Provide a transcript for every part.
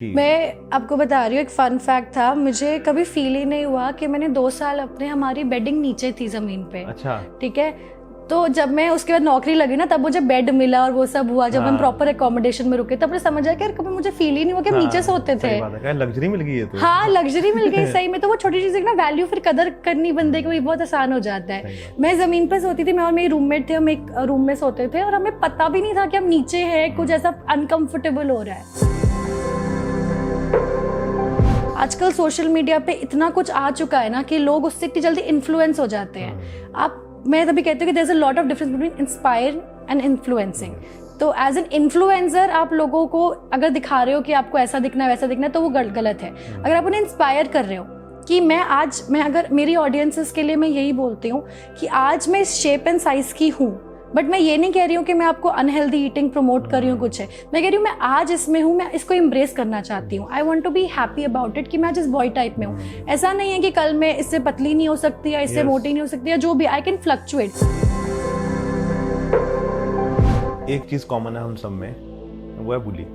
मैं आपको बता रही हूँ, एक फन फैक्ट था, मुझे कभी फील ही नहीं हुआ कि मैंने 2 साल अपने, हमारी बेडिंग नीचे थी ज़मीन पे। अच्छा। ठीक है, तो जब मैं उसके बाद नौकरी लगी ना, तब मुझे बेड मिला और वो सब हुआ, जब हम प्रॉपर एकोमोडेशन में रुके तब मुझे समझ आया कि यार कभी मुझे फील ही नहीं हुआ कि हम नीचे सोते थे। सही बात है, लग्जरी मिल गई है तो। हाँ, लग्जरी मिल गई सही में। तो वो छोटी चीज़ ना, वैल्यू फिर कदर करनी बंदे को भी बहुत आसान हो जाता है। मैं ज़मीन पर सोती थी, मैं और मेरी रूममेट थे, हम एक रूम में सोते थे और हमें पता भी नहीं था कि हम नीचे हैं, कुछ ऐसा अनकंफर्टेबल हो रहा है। आजकल सोशल मीडिया पे इतना कुछ आ चुका है ना कि लोग उससे इतनी जल्दी इन्फ्लुएंस हो जाते हैं। मैं तभी कहती हूँ कि there is a lot of difference between inspire and influencing. तो एज एन इन्फ्लुएंसर आप लोगों को अगर दिखा रहे हो कि आपको ऐसा दिखना है वैसा दिखना है, तो वो गलत है। अगर आप उन्हें इंस्पायर कर रहे हो कि मैं अगर मेरी ऑडियंसेस के लिए मैं यही बोलती हूँ कि आज मैं इस शेप एंड साइज की हूँ, बट मैं ये नहीं कह रही हूँ कि मैं आपको अनहेल्दी ईटिंग प्रमोट कर रही हूँ, कुछ है। मैं कह रही हूँ मैं आज इसमें हूँ, मैं इसको एम्ब्रेस करना चाहती हूँ। I want to be happy about it कि मैं आज इस बॉय टाइप में हूँ। ऐसा नहीं है कि कल मैं इससे पतली नहीं हो सकती या इससे मोटी नहीं हो सकती या जो भी, आई कैन फ्लक्चुएट। एक चीज कॉमन है हम सब में, वो है बुली।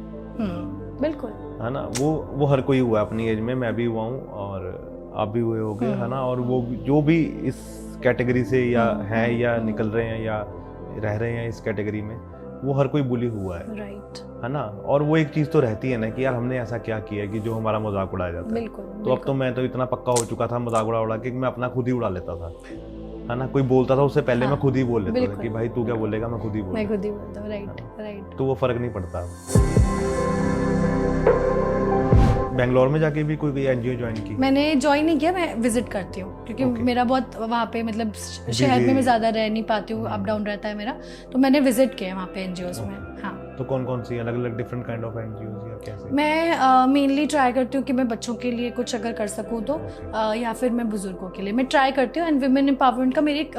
बिल्कुल है ना, वो हर कोई हुआ है अपनी एज में, मैं भी हुआ हूँ और आप भी हुए होगे, है ना। और वो जो भी इस कैटेगरी से या हैं या निकल रहे हैं या रह रहे हैं इस कैटेगरी में, वो हर कोई बुली हुआ है, राइट, है ना। और वो एक चीज तो रहती है ना कि यार हमने ऐसा क्या किया कि जो हमारा मजाक उड़ाया जाता है। बिल्कुल, तो अब तो मैं तो इतना पक्का हो चुका था मजाक उड़ा कि मैं अपना खुद ही उड़ा लेता था, है ना। कोई बोलता था उससे पहले मैं खुद ही बोल लेता था कि भाई तू क्या बोलेगा, मैं खुद ही बोलता हूँ। राइट। तो वो फर्क नहीं पड़ता। बेंगलोर में जाके भी कोई एनजीओ ज्वाइन की? मैंने ज्वाइन नहीं किया, मैं विजिट करती हूँ क्योंकि मेरा बहुत वहाँ पे मतलब शहर में मैं ज़्यादा रह नहीं पाती हूँ, अप डाउन रहता है मेरा, तो मैंने विजिट किया वहाँ पे एनजीओज में। हाँ, तो कौन कौन सी अलग अलग डिफरेंट काइंड ऑफ एनजीओज या कैसे? मैं मेनली ट्राई करती हूँ कि मैं बच्चों के लिए कुछ अगर कर सकूँ तो या फिर मैं बुजुर्गों के लिए मैं ट्राई करती हूँ। एंड विमेन एम्पावरमेंट का मेरे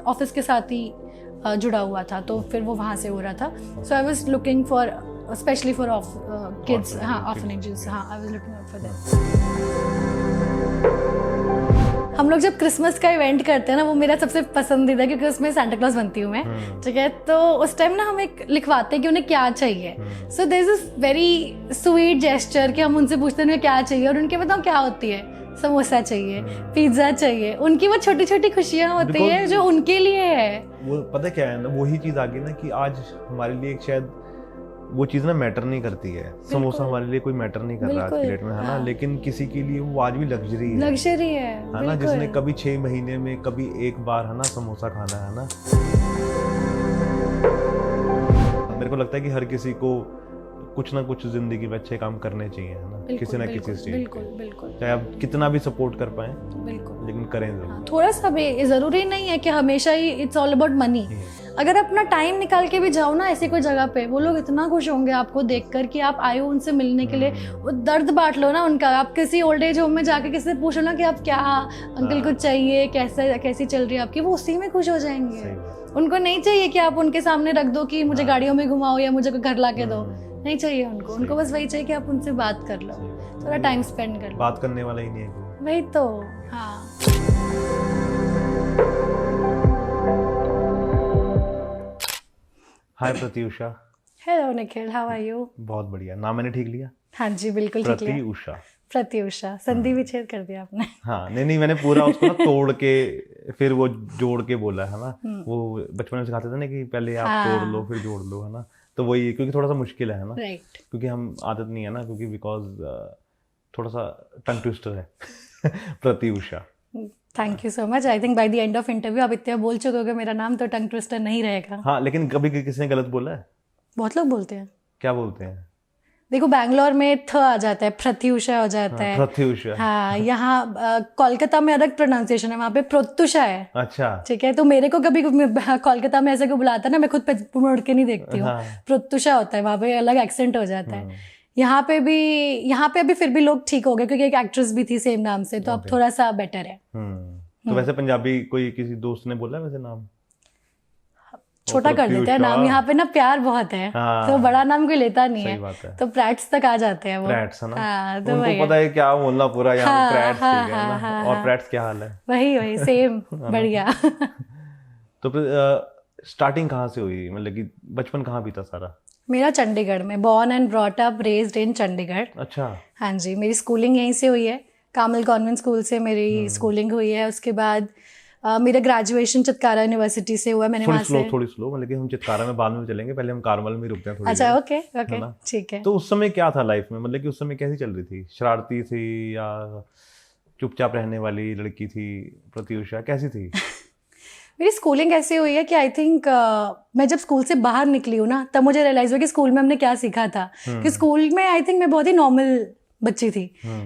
ऑफिस के साथ ही जुड़ा हुआ था, तो फिर वो वहाँ से हो रहा था। So I was looking for especially for kids, orphanages, I was looking out for them. हम लोग जब क्रिसमस का इवेंट करते हैं ना, वो मेरा सबसे पसंदीदा, क्योंकि उसमें सांता क्लॉज बनती हूँ मैं, ठीक है। तो उस टाइम ना हम एक लिखवाते हैं कि उन्हें क्या चाहिए। So there is this very sweet gesture कि हम उनसे पूछते हैं उन्हें क्या चाहिए, और उनके बताओ क्या होती है, समोसा चाहिए, पिज्जा चाहिए। उनकी वो छोटी छोटी खुशियाँ होती है जो उनके लिए है। वो पता क्या है ना, वही चीज आ गई ना कि आज हमारे लिए एक शायद वो चीज़ ना मैटर नहीं करती है। समोसा हमारे लिए कोई मैटर नहीं कर रहा आज की डेट में, है ना। लेकिन किसी के लिए वो आज भी लग्जरी है ना, जिसने कभी 6 महीने में कभी एक बार, है ना, समोसा खाना है ना। मेरे को लगता है कि हर किसी को कुछ ना कुछ जिंदगी में अच्छे काम करने चाहिए, है ना, किसी ना किसी स्टेज। बिल्कुल, चाहे आप कितना भी सपोर्ट कर पाए, लेकिन करें जरूर। थोड़ा सा भी, जरूरी नहीं है कि हमेशा ही इट्स ऑल अबाउट मनी। अगर अपना टाइम निकाल के भी जाओ ना ऐसी कोई जगह पे, वो लोग इतना खुश होंगे आपको देखकर कि आप आए हो उनसे मिलने के लिए। वो दर्द बांट लो ना उनका। आप किसी ओल्ड एज होम में जाके किसी से पूछो ना कि आप क्या अंकल कुछ चाहिए, कैसी चल रही है आपकी, वो उसी में खुश हो जाएंगे। उनको नहीं चाहिए कि आप उनके सामने रख दो कि मुझे गाड़ियों में घुमाओ या मुझे कोई घर ला के दो, नहीं चाहिए उनको बस वही चाहिए कि आप उनसे बात कर लो, थोड़ा टाइम स्पेंड कर लो। बात करने वाला ही नहीं है वही तो। हाँ, hi Pratyusha. Hello Nikhil, how are you? बहुत बढ़िया, नाम मैंने ठीक लिया? हाँ जी, बिल्कुल ठीक लिया। प्रत्युषा, संधि विच्छेद कर दिया आपने। हाँ, नहीं मैंने पूरा उसको ना तोड़ के फिर वो जोड़ के बोला, है ना। वो बचपन में सिखाते थे ना कि पहले आप तोड़ लो फिर जोड़ लो, है ना। तो वही, क्योंकि थोड़ा सा मुश्किल है ना, क्योंकि हम आदत नहीं है ना, क्योंकि बिकॉज थोड़ा सा टंग ट्विस्टर है। Pratyusha, thank you so much. I think by the end of interview आप इतना बोल चुके हो कि मेरा नाम तो टंग ट्विस्टर नहीं रहेगा। हाँ, लेकिन कभी किसी ने गलत बोला है? बहुत लोग बोलते हैं। क्या बोलते हैं? देखो, बैंगलोर में थ आ जाता है, प्रत्युषा हो जाता है। प्रत्युषा, हाँ, यहाँ कोलकाता में अलग प्रोनाउंसिएशन है, वहाँ पे प्रत्युषा है। अच्छा, ठीक है। तो मेरे को कभी कोलकाता में ऐसे क्यों बुलाता है ना, मैं खुद पे मुड़ के नहीं देखती हूँ। प्रत्युषा होता है, वहाँ पे अलग एक्सेंट हो जाता है। यहाँ पे अभी फिर भी लोग ठीक हो गए, क्योंकि एक एक्ट्रेस भी थी सेम नाम से, तो अब थोड़ा सा बेटर है। तो वैसे पंजाबी कोई किसी दोस्त ने बोला वैसे नाम छोटा कर देते हैं नाम, यहाँ पे ना प्यार बहुत है। तो बड़ा नाम कोई लेता नहीं है, तो प्रैट्स तक आ जाते हैं वो। प्रैट्स है ना। तो उनको पता है क्या बोलना पूरा, यहाँ प्रैट्स, ठीक है ना। और प्रैट्स क्या हाल है? वही सेम, बढ़िया। तो फिर स्टार्टिंग कहाँ से हुई, मतलब कि बचपन कहाँ बीता सारा? मेरा चंडीगढ़ में, born and brought up raised in Chandigarh. अच्छा। हाँ जी, मेरी स्कूलिंग यहीं से हुई है, कामल कॉन्वेंट स्कूल से मेरी स्कूलिंग हुई है। उसके बाद मेरा ग्रेजुएशन चितकारा यूनिवर्सिटी से हुआ। मैंने वहाँ से थोड़ी स्लो, मतलब कि हम चितकारा में बाद में चलेंगे, पहले हम कार्मल में रुकते हैं थोड़ी अच्छा, देर, ओके है ना? ठीक है। तो उस समय क्या था लाइफ में, मतलब कि उस समय कैसी चल रही थी? शरारती थी या चुपचाप रहने वाली लड़की थी? प्रत्युषा कैसी थी? मेरी स्कूलिंग ऐसी हुई है कि आई थिंक मैं जब स्कूल से बाहर निकली हूँ ना, तब मुझे रियलाइज हुआ कि स्कूल में हमने क्या सीखा था। कि स्कूल में आई थिंक मैं बहुत ही नॉर्मल बच्ची थी।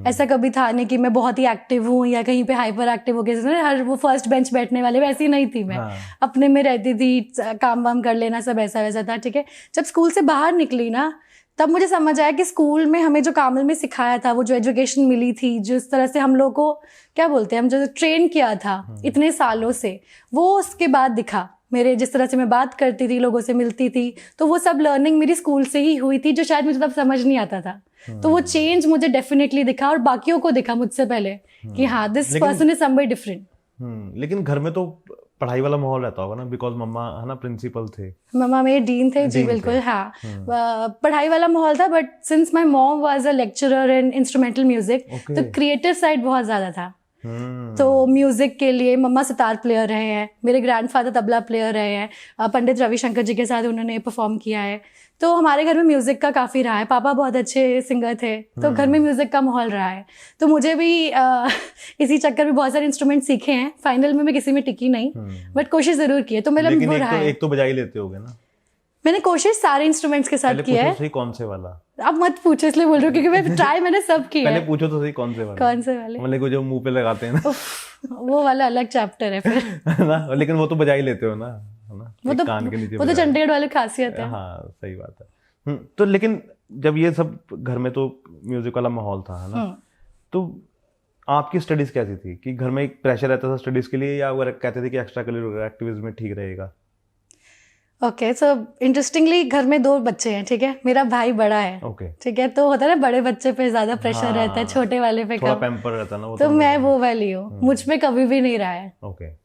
ऐसा कभी था नहीं कि मैं बहुत ही एक्टिव हूँ या कहीं पे हाइपर एक्टिव हो गया, हर वो फर्स्ट बेंच बैठने वाले, वैसी नहीं थी मैं। अपने में रहती थी, काम वाम कर लेना, सब ऐसा वैसा था, ठीक है। जब स्कूल से बाहर निकली ना, तब मुझे समझ आया कि स्कूल में हमें जो कामल में सिखाया था, वो जो एजुकेशन मिली थी, जिस तरह से हम लोग को क्या बोलते हैं, हम जो ट्रेन किया था इतने सालों से, वो उसके बाद दिखा। मेरे जिस तरह से मैं बात करती थी, लोगों से मिलती थी, तो वो सब लर्निंग मेरी स्कूल से ही हुई थी, जो शायद मुझे तब समझ नहीं आता था। तो वो चेंज मुझे डेफिनेटली दिखा, और बाकियों को दिखा मुझसे पहले कि हाँ, this person is somebody different. लेकिन घर में तो पढ़ाई वाला माहौल रहता होगा ना, बिकॉज मम्मा है ना प्रिंसिपल थे। मम्मा मेरे डीन थे जी, बिल्कुल हाँ। पढ़ाई वाला माहौल था, but since my mom was a lecturer in instrumental music, तो क्रिएटिव साइड बहुत ज्यादा था। तो म्यूजिक के लिए मम्मा सितार प्लेयर रहे हैं, मेरे ग्रैंडफादर तबला प्लेयर रहे हैं, पंडित रविशंकर जी के साथ उन्होंने परफॉर्म किया है। तो हमारे घर में म्यूजिक का काफ़ी रहा है, पापा बहुत अच्छे सिंगर थे, तो घर में म्यूजिक का माहौल रहा है। तो मुझे भी इसी चक्कर में बहुत सारे इंस्ट्रूमेंट सीखे हैं। फाइनल में मैं किसी में टिकी नहीं, बट कोशिश जरूर की है। तो मेरा वो रहा है। एक तो बजा ही लेते होगे ना? मैंने कोशिश सारे इंस्ट्रूमेंट्स के साथ किया है। सही कौन से वाला? अब मत पूछो, इसलिए बोल रही हूँ क्योंकि मैं ट्राई मैंने सब किया है। पहले पूछो तो सही कौन से वाले? कौन से वाले? मतलब जो मुंह पे लगाते हैं ना, वो वाला अलग चैप्टर है फिर ना। लेकिन वो तो बजा ही लेते हो ना, है ना? वो तो कान के नीचे, वो तो चंडीगढ़ वाली खासियत है। हाँ, सही बात है। तो लेकिन जब ये सब घर में तो म्यूजिक वाला माहौल था, है ना, तो आपकी स्टडीज कैसी थी? कि घर में एक प्रेशर रहता था स्टडीज के लिए, या वो कहते थे कि एक्स्ट्रा करिकुलर एक्टिविटीज में ठीक रहेगा? ओके, सो इंटरेस्टिंगली घर में 2 बच्चे हैं, ठीक है। मेरा भाई बड़ा है, ठीक है, तो होता है ना बड़े बच्चे पे ज्यादा प्रेशर रहता है, छोटे वाले पे थोड़ा कम। पैम्पर रहता है ना वो। तो मैं वो वाली हूँ, मुझ पे कभी भी नहीं रहा है।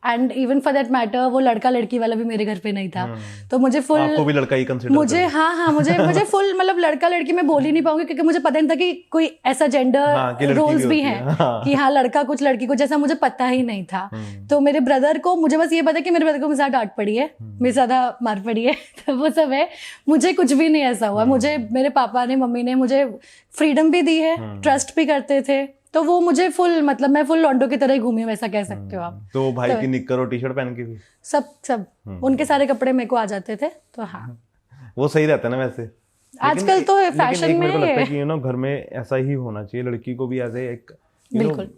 And even for that matter वो लड़का लड़की वाला भी मेरे घर पे नहीं था। तो मुझे फुल, आपको भी लड़का ही कंसीडर? मुझे हाँ मुझे फुल, मतलब लड़का लड़की मैं बोल ही नहीं पाऊंगी, क्योंकि मुझे पता नहीं था कि कोई ऐसा जेंडर रोल्स भी हैं कि हाँ लड़का कुछ लड़की कुछ, जैसा मुझे पता ही नहीं था। तो मेरे ब्रदर को, मुझे बस ये पता कि मेरे ब्रदर को मेरे साथ डांट पड़ी है, मेरे ज्यादा मार पड़ी है, वो सब है। मुझे कुछ भी नहीं ऐसा हुआ। मुझे मेरे पापा ने, मम्मी ने मुझे फ्रीडम भी दी है, ट्रस्ट भी करते थे। तो वो मुझे फुल, मतलब मैं फुल लॉन्डो की तरह ही घूमी, वैसा कह सकते हो आप। तो भाई की निक्कर और टी शर्ट पहन के भी सब उनके सारे कपड़े मेरे को आ जाते थे। तो हाँ, वो सही रहता है ना वैसे। आजकल तो फैशन में मेरे को लगता है कि घर में ऐसा ही होना चाहिए, लड़की को भी एज एक बिल्कुल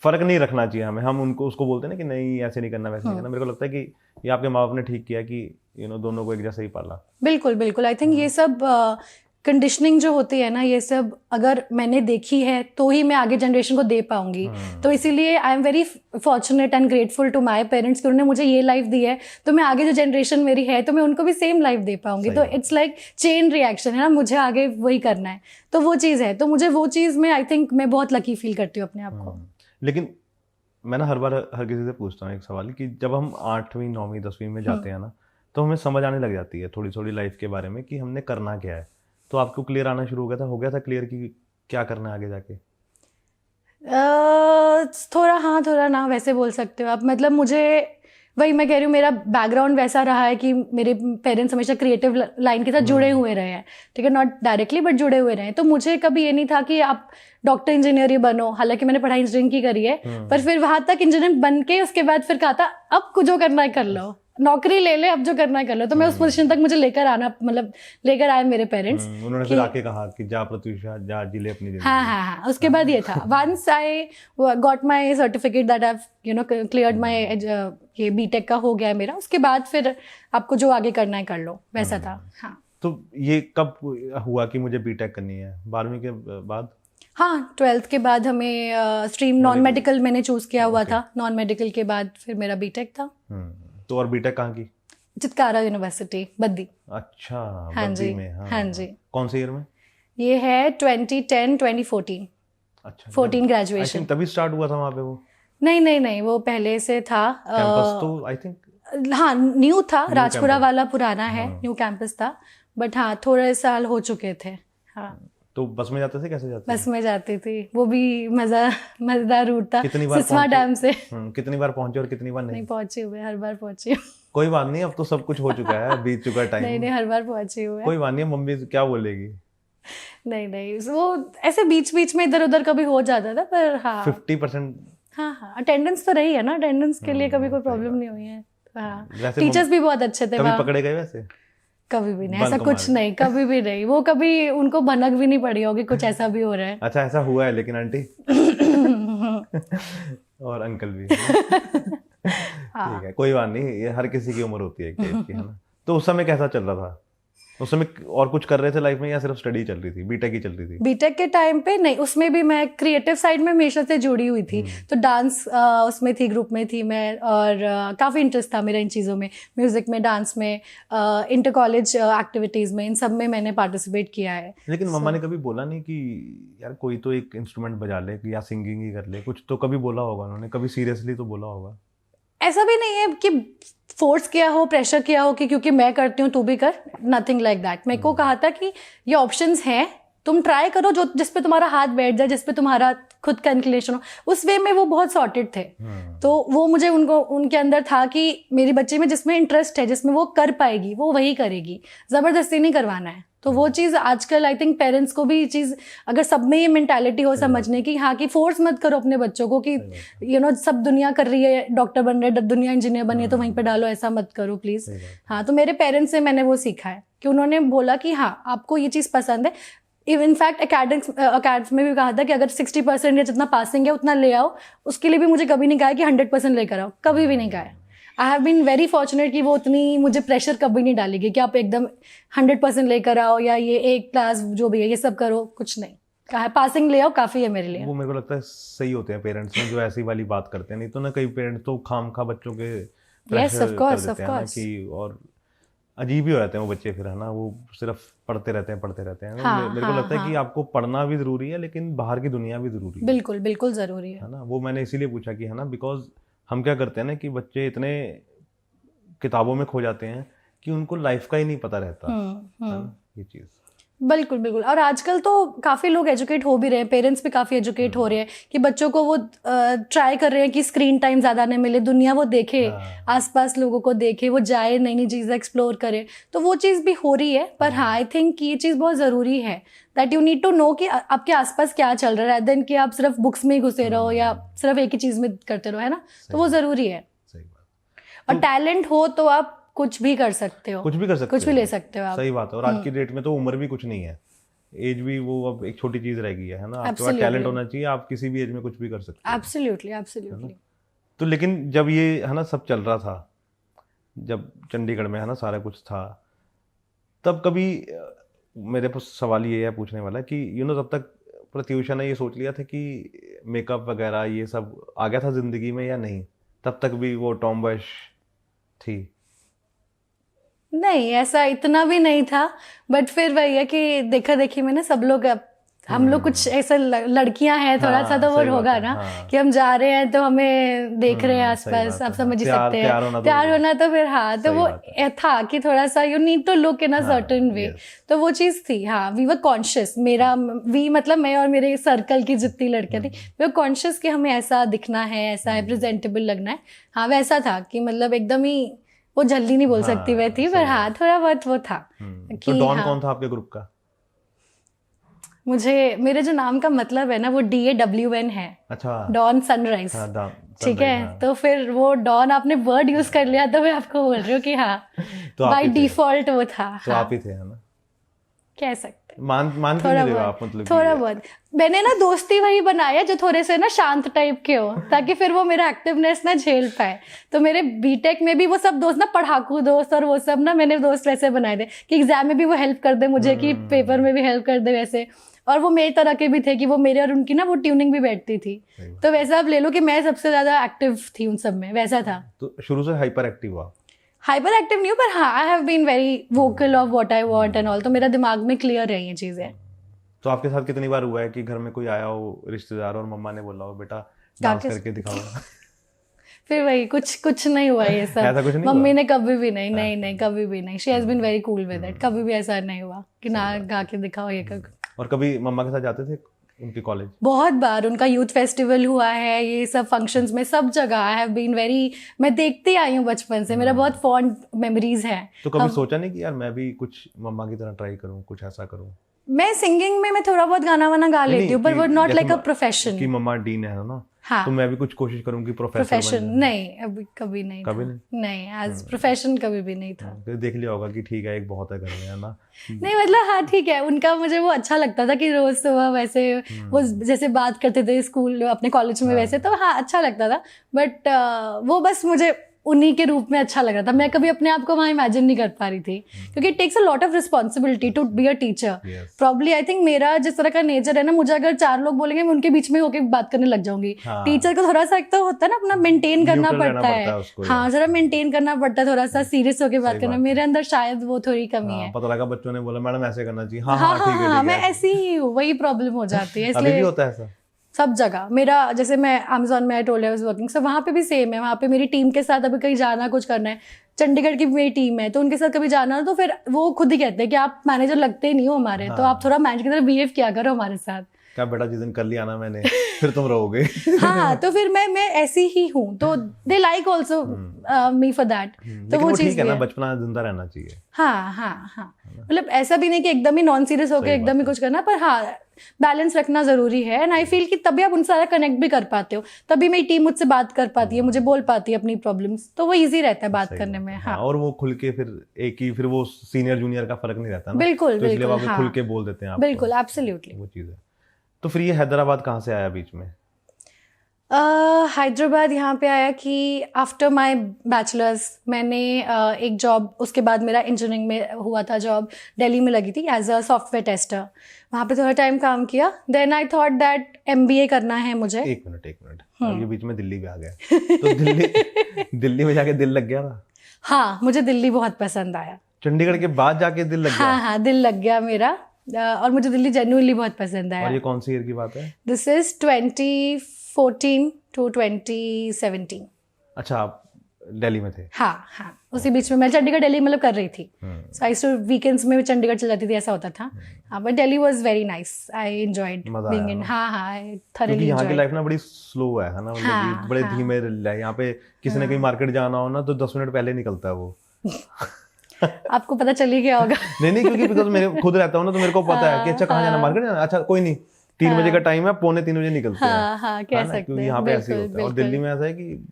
फर्क नहीं रखना चाहिए हमें। हम उनको उसको बोलते हैं ना कि नहीं ऐसे नहीं करना, वैसे नहीं करना। मेरे को लगता है कि ये आपके माँ बाप ने ठीक किया कि दोनों को एक जैसा ही पाला। बिल्कुल बिल्कुल। आई थिंक ये सब कंडीशनिंग जो होती है ना, ये सब अगर मैंने देखी है तो ही मैं आगे जनरेशन को दे पाऊंगी। तो इसीलिए I am very fortunate and grateful to my parents कि उन्होंने मुझे ये लाइफ दी है, तो मैं आगे जो जनरेशन मेरी है तो मैं उनको भी सेम लाइफ दे पाऊंगी। तो इट्स लाइक चेन रिएक्शन है ना, मुझे आगे वही करना है। तो वो चीज़ है, तो मुझे वो चीज़ में आई थिंक मैं बहुत लकी फील करती हूँ अपने आप को। लेकिन मैं ना हर बार हर किसी से पूछता हूँ एक सवाल, कि जब हम 8वीं 9वीं 10वीं में जाते हैं ना, तो हमें समझ आने लग जाती है थोड़ी थोड़ी लाइफ के बारे में कि हमने करना क्या है। तो आपको क्लियर आना शुरू हो गया था क्लियर कि क्या करना है आगे जाके? थोड़ा हाँ थोड़ा ना, वैसे बोल सकते हो आप। मतलब मुझे, वही मैं कह रही हूँ, मेरा बैकग्राउंड वैसा रहा है कि मेरे पेरेंट्स हमेशा क्रिएटिव लाइन के साथ जुड़े हुए रहे हैं, ठीक है, नॉट डायरेक्टली बट जुड़े हुए रहे हैं। तो मुझे कभी ये नहीं था कि आप डॉक्टर इंजीनियर ही बनो। हालांकि मैंने पढ़ाई इंजीनियरिंग की करी है, पर फिर वहां तक इंजीनियर बन के उसके बाद फिर कहा था अब कुछ जो करना है कर लो, नौकरी ले ले, अब जो करना है कर लो। तो मैं उस पोजीशन तक मुझे लेकर आना, मतलब लेकर आए मेरे पेरेंट्स। उन्होंने फिर आके कहा कि जा प्रत्युषा, जा जी ले अपनी जिंदगी। हाँ, उसके बाद ये था, once I got my certificate that I cleared my, ये बीटेक का हो गया मेरा, उसके बाद फिर आपको जो आगे करना है कर लो, वैसा था। हाँ, तो ये कब हुआ कि मुझे बीटेक करनी है? 12वीं के बाद? हाँ, 12th के बाद हमें स्ट्रीम नॉन मेडिकल मैंने चूज किया हुआ था। नॉन मेडिकल के बाद फिर मेरा बीटेक था। तो और बीटेक कहाँ की? चितकारा यूनिवर्सिटी, बद्दी। अच्छा, हाँ बद्दी जी, में। हाँ जी। कौन से ईयर में? ये है 2010-2014। अच्छा, 14 ग्रेजुएशन। तभी स्टार्ट हुआ था वहाँ पे वो? नहीं, वो पहले से था। कैंपस तो आई थिंक हाँ न्यू था, राजपुरा वाला पुराना है, न्यू कैंपस था। बट हाँ थोड़े साल हो चुके थे। हाँ तो बस में जाते थे, कैसे जाते बस में जाती थी, वो भी मजेदार रूट था। कितनी बार सिस्वा डैम से कितनी बार पहुंचे और कितनी बार नहीं पहुंची हुई, हर बार पहुंची हूँ। कोई बात नहीं, अब तो सब कुछ हो चुका है, बीत चुका टाइम। नहीं हर बार पहुंची हुई। कोई बात नहीं, मम्मी क्या बोलेगी। नहीं वो ऐसे बीच बीच में इधर उधर कभी हो जाता था, पर हाँ 50%। हाँ अटेंडेंस तो रही है ना, अटेंडेंस के लिए कभी कोई प्रॉब्लम नहीं हुई है। हाँ टीचर्स भी बहुत अच्छे थे। कभी पकड़े गए वैसे? कभी भी नहीं, ऐसा कुछ नहीं, कभी भी नहीं। वो कभी उनको भनक भी नहीं पड़ी होगी कुछ ऐसा भी हो रहा है। अच्छा ऐसा हुआ है लेकिन आंटी और अंकल भी ठीक है, कोई बात नहीं, ये हर किसी की उम्र होती है एक टाइप की, है ना। तो उस समय कैसा चल रहा था? उस समय और कुछ कर रहे थे लाइफ में या सिर्फ स्टडी चल रही थी? बीटेक ही चल रही थी? बीटेक के टाइम पे नहीं, उसमें भी मैं क्रिएटिव साइड में हमेशा से जुड़ी हुई थी। तो डांस उसमें थी, ग्रुप में थी मैं, और काफ़ी इंटरेस्ट था मेरा इन चीज़ों में, म्यूज़िक में, डांस में, इंटर कॉलेज एक्टिविटीज़ में, इन सब में मैंने पार्टिसिपेट किया है। लेकिन मम्मा ने कभी बोला नहीं कि यार कोई तो एक इंस्ट्रूमेंट बजा ले या सिंगिंग ही कर ले, कुछ तो कभी बोला होगा उन्होंने? कभी सीरियसली तो बोला होगा? ऐसा भी नहीं है कि फोर्स किया हो, प्रेशर किया हो कि क्योंकि मैं करती हूँ तू भी कर, नथिंग लाइक दैट। मेरे को कहा था कि ये ऑप्शंस हैं, तुम ट्राई करो, जो जिस पे तुम्हारा हाथ बैठ जाए, जिस पे तुम्हारा खुद का इंक्लिनेशन हो। उस वे में वो बहुत सॉर्टेड थे। तो वो मुझे उनके अंदर था कि मेरी बच्ची में जिसमें इंटरेस्ट है, जिसमें वो कर पाएगी, वो वही करेगी, जबरदस्ती नहीं करवाना है। तो वो चीज़ आजकल आई थिंक पेरेंट्स को भी चीज़, अगर सब में ये मेंटालिटी हो समझने की, हाँ कि फोर्स मत करो अपने बच्चों को कि सब दुनिया कर रही है, डॉक्टर बन रहे, दुनिया इंजीनियर बनी है तो वहीं पे डालो, ऐसा मत करो प्लीज़। हाँ तो मेरे पेरेंट्स से मैंने वो सीखा है कि उन्होंने बोला कि हाँ आपको ये चीज़ पसंद है। इनफैक्ट अकेडमिक्स में भी कहा था कि अगर 60% या जितना पासिंग है उतना ले आओ। उसके लिए भी मुझे कभी नहीं कहा कि 100% लेकर आओ, कभी भी नहीं कहा है। I have been very fortunate कि वो उतनी मुझे प्रेशर कभी नहीं डालेगी कि आप एकदम 100% लेकर आओ या ये एक क्लास जो भी है ये सब करो, कुछ नहीं कहा है, पासिंग ले आओ काफ़ी है मेरे लिए। वो मेरे को लगता है सही होते हैं पेरेंट्स में जो ऐसी वाली बात करते हैं, नहीं तो ना कई पेरेंट्स तो खामखा बच्चों के प्रेशर कर देते हैं ना कि, और अजीब ही हो जाते हैं वो बच्चे फिर, है ना, वो सिर्फ पढ़ते रहते हैं। मेरे को लगता है कि आपको पढ़ना भी जरूरी है लेकिन बाहर की दुनिया भी जरूरी है। बिल्कुल बिल्कुल जरूरी है ना। वो मैंने इसीलिए पूछा कि, है ना, बिकॉज हम क्या करते हैं ना कि बच्चे इतने किताबों में खो जाते हैं कि उनको लाइफ का ही नहीं पता रहता, है ना, ये चीज़। बिल्कुल। और आजकल तो काफ़ी लोग एजुकेट हो भी रहे हैं, पेरेंट्स भी काफ़ी एजुकेट हो रहे हैं कि बच्चों को वो ट्राई कर रहे हैं कि स्क्रीन टाइम ज़्यादा नहीं मिले, दुनिया वो देखे, आसपास लोगों को देखे, वो जाए, नई नई चीज़ें एक्सप्लोर करे। तो वो चीज़ भी हो रही है। पर हाँ आई थिंक ये चीज़ बहुत ज़रूरी है that you need to know कि आपके आसपास क्या चल रहा है, देन कि आप सिर्फ बुक्स में ही घुसे रहो या सिर्फ एक ही चीज़ में करते रहो, है ना। तो वो ज़रूरी है। और टैलेंट हो तो आप कुछ भी कर सकते हो, कुछ भी ले सकते हो आप। सही बात है। और आज की डेट में तो उम्र भी कुछ नहीं है, एज भी वो अब एक छोटी चीज रह गई है ना। आपके पास टैलेंट होना चाहिए, आप किसी भी एज में कुछ भी कर सकते हो। एब्सोल्युटली। तो लेकिन जब ये, है ना, सब चल रहा था, जब चंडीगढ़ में, है ना, सारा कुछ था, तब कभी मेरे पास सवाल ये है पूछने वाला कि तब तक प्रत्युषा ने ये सोच लिया था कि मेकअप वगैरह ये सब आ गया था जिंदगी में या नहीं? तब तक भी वो टॉम बॉयश थी? नहीं, ऐसा इतना भी नहीं था। बट फिर वही है कि देखा देखी में ना सब लोग, हम लोग कुछ ऐसा लड़कियां हैं, थोड़ा सा तो वो होगा ना कि हम जा रहे हैं तो हमें देख रहे हैं आसपास, आप समझ ही सकते हैं, प्यार होना तो फिर हाँ, तो वो था कि थोड़ा सा you need to look in a certain way. तो वो चीज़ थी। हाँ वी वर कॉन्शियस, मतलब मैं और मेरे सर्कल की जितनी लड़कियां थी, वी वर कॉन्शियस कि हमें ऐसा दिखना है, ऐसा है, प्रेजेंटेबल लगना है। हाँ वैसा था कि मतलब एकदम ही वो जल्दी नहीं बोल सकती वह थी, पर हाँ थोड़ा बहुत वो था। तो डॉन कौन था आपके ग्रुप का? मेरे जो नाम का मतलब है ना वो DAWN है। अच्छा, डॉन सनराइज। ठीक है, तो फिर वो डॉन आपने वर्ड यूज कर लिया तो मैं आपको बोल रही हूँ कि हाँ बाय डिफॉल्ट वो था। तो आप ही थे, है ना, कह सकते मान क्यों नहीं रहे हो आप? मतलब थोड़ा बहुत मैंने ना दोस्ती वही बनाया जो थोड़े से ना शांत टाइप के हो, ताकि फिर वो मेरा एक्टिवनेस ना झेल पाए। तो मेरे बीटेक में भी वो सब दोस्त ना पढ़ाकू दोस्त और वो सब ना मैंने दोस्त वैसे बनाए थे कि एग्जाम में भी वो हेल्प कर दे मुझे, कि पेपर में भी हेल्प कर दे वैसे। और वो मेरी तरह के भी थे कि वो मेरे और उनकी ना वो ट्यूनिंग भी बैठती थी। तो वैसा आप ले लो कि मैं सबसे ज्यादा एक्टिव थी उन सब में, वैसा था। तो शुरू से हाइपर एक्टिव हुआ? हाइपर एक्टिव नहीं हूँ, पर हाँ I have been very vocal of what I want and all. तो मेरा दिमाग में क्लियर है ये चीजें। तो आपके साथ कितनी बार हुआ है कि घर में कोई आया हो रिश्तेदार और मम्मा ने बोला हो बेटा डांस करके दिखाओ? फिर वही कुछ नहीं हुआ ये ऐसा सब। कुछ नहीं मम्मी हुआ? ने कभी भी नहीं कभी भी नहीं, she has been very cool with it. कभी भी ऐसा नहीं हुआ कि ना गा के दिखाओ ये कर। और कभी मम्मा के साथ जाते थे उनके कॉलेज? बहुत बार उनका यूथ फेस्टिवल हुआ है, ये सब फंक्शंस में सब जगह आई हैव बीन वेरी, मैं देखती आई हूँ बचपन से, मेरा बहुत फॉन्ड मेमोरीज है। तो कभी सोचा नहीं कि यार मैं भी कुछ मम्मा की तरह ट्राई करूँ, कुछ ऐसा करूँ? मैं सिंगिंग में मैं थोड़ा बहुत गाना वाना गा लेती हूँ, पर वो नॉट लाइक अ कि प्रोफेशन। मम्मा डीन है ना, हाँ, तो मैं भी कुछ कोशिश करूंगी प्रोफेशन नहीं, अभी कभी नहीं कभी था। नहीं? नहीं, एज प्रोफेशन कभी भी नहीं था। फिर देख लिया होगा कि ठीक है एक बहुत है घर में, है ना? नहीं मतलब हाँ ठीक है, उनका मुझे वो अच्छा लगता था कि रोज सुबह वैसे वो जैसे बात करते थे स्कूल अपने कॉलेज में वैसे, तो हाँ अच्छा लगता था। बट वो बस मुझे उन्हीं के रूप में अच्छा लग रहा था, मैं कभी अपने आप को वहाँ इमेजिन नहीं कर पा रही थी, क्योंकि it takes a lot of responsibility to be a teacher. Probably I think मेरा जिस तरह का नेचर है ना, मुझे अगर 4 लोग बोलेंगे मैं उनके बीच में होकर बात करने लग जाऊंगी। टीचर को थोड़ा सा एक तो होता है ना अपना मेंटेन करना पड़ता है, हाँ जरा मेंटेन करना पड़ता है, थोड़ा सा सीरियस होकर बात करना। मेरे अंदर शायद वो थोड़ी कमी है। पता लगा बच्चों ने बोला मैडम ऐसे करना चाहिए, हाँ मैं ऐसी ही हूँ, वही प्रॉब्लम हो जाती है। इसलिए होता है ऐसा सब जगह। मेरा जैसे मैं अमेज़न में टोल्ड आई वाज वर्किंग, सो वहाँ पे भी सेम है। वहाँ पे मेरी टीम के साथ अभी कहीं जाना कुछ करना है, चंडीगढ़ की मेरी टीम है तो उनके साथ कभी जाना तो फिर वो खुद ही कहते हैं कि आप मैनेजर लगते नहीं हो हमारे, तो आप थोड़ा मैनेजर की तरह बिहेव किया करो हमारे साथ। क्या बेटा जिस दिन कर लिया ना मैंने फिर तुम रहोगे। हाँ तो फिर मैं ऐसी ही हूँ, तो they like also me for that. तो वो चीज़ है ना, बचपना जिंदा रहना चाहिए। हाँ मतलब ऐसा भी नहीं कि एकदम ही नॉन सीरियस होकर एकदम ही कुछ करना, पर हाँ बैलेंस रखना जरूरी है। एंड आई फील कि तभी आप उनसे ज़्यादा कनेक्ट भी कर पाते हो, तभी मेरी टीम मुझसे बात कर पाती है, मुझे बोल पाती है अपनी प्रॉब्लम्स, तो वो इजी रहता है बात करने में। हाँ और वो खुल के फिर एक ही फिर वो सीनियर जूनियर का फर्क नहीं रहता ना, बिल्कुल बिल्कुल, हाँ खुल के बोल देते हैं बिल्कुल एब्सोल्युटली वो चीज़ है। तो फिर ये हैदराबाद कहाँ से आया बीच में? हैदराबाद यहाँ पे आया कि आफ्टर माय बैचलर्स मैंने एक जॉब, उसके बाद मेरा इंजीनियरिंग में हुआ था जॉब, दिल्ली में लगी थी एज अ सॉफ्टवेयर टेस्टर। वहाँ पे थोड़ा टाइम काम किया, then I thought that MBA करना है मुझे। एक मिनट ये बीच में दिल्ली भी आ गया तो दिल्ली में जाके दिल लग गया था? हाँ मुझे दिल्ली बहुत पसंद आया। चंडीगढ़ के बाद जाके दिल लग गया? हाँ दिल लग गया मेरा, और मुझे दिल्ली जेन्युइनली बहुत पसंद आया। और ये कौन सी ईयर की बात है? This is 2014 to 2017। अच्छा आप दिल्ली में थे? हाँ उसी बीच में मैं चंडीगढ़ दिल्ली मतलब कर रही थी, सो आई टू वीकेंड्स में चंडीगढ़ चल जाती थी, ऐसा होता था। हाँ but Delhi was very nice, I enjoyed being in. हाँ आई थॉरली यहाँ की लाइफ ना बड़ी स्लो है ना, मतलब बड़े धीमे है यहाँ पे। किसी ने कहीं मार्केट जाना हो ना तो 10 मिनट पहले निकलता है वो। आपको पता चल ही गया होगा। नहीं क्योंकि बिकॉज मेरे खुद रहता हूँ ना, तो मेरे को पता है कि अच्छा कहाँ जाना, मार्केट जाना, अच्छा कोई नहीं 3 बजे का टाइम है, 2:45 बजे निकलते हैं। हाँ कह सकते हैं, क्योंकि यहाँ पे ऐसे होता है। और दिल्ली में ऐसा है कि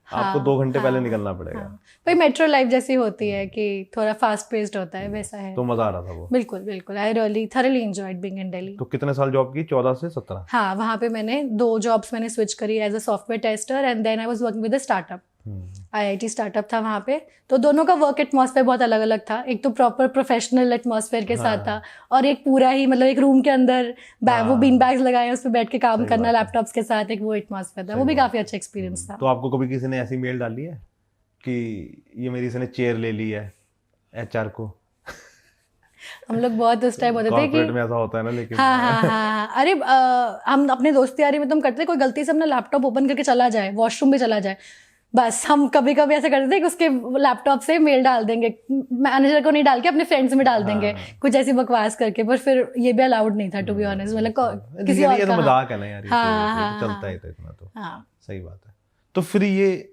आपको 2 घंटे पहले निकलना पड़ेगा। भाई मेट्रो लाइफ जैसी होती है कि थोड़ा फास्ट पेस्ड होता है, वैसा है। तो मजा आ रहा था वो? बिल्कुल I really thoroughly enjoyed being in Delhi. तो कितने साल जॉब की? 14 से 17? हाँ वहाँ पे मैंने 2 जॉब्स मैंने स्विच करी as a software tester, and then I was working with a startup. IIT startup था वहाँ पे, तो दोनों का वर्क एटमॉस्फेयर बहुत अलग अलग था। एक तो प्रॉपर प्रोफेशनल एटमॉस्फेयर के साथ था, और एक पूरा ही मतलब एक रूम के अंदर वो बीन बैग्स लगाए उस पर बैठ के काम करना लैपटॉप्स के साथ, एक वो एटमॉस्फेयर था। वो भी काफी अच्छा एक्सपीरियंस था। तो आपको कभी किसी ने ऐसी मेल डाली है कि ये मेरी इसने चेयर ले ली है HR को? हम लोग बहुत उस टाइम होते थे कि में ऐसा होता है ना, लेकिन हाँ अरे हम अपने दोस्ती यारी में तो हम करते थे, कोई गलती से अपना लैपटॉप ओपन करके चला जाए, वॉशरूम भी चला जाए, बस हम कभी कभी ऐसा करते थे कि उसके लैपटॉप से मेल डाल देंगे, मैनेजर को नहीं डाल के अपने फ्रेंड्स में डाल देंगे कुछ ऐसी बकवास करके। पर फिर ये भी अलाउड नहीं था टू बी ऑनेस्ट, मतलब किसी और का मजाक है ना यार, चलता है तो इतना तो सही बात है। तो फिर ये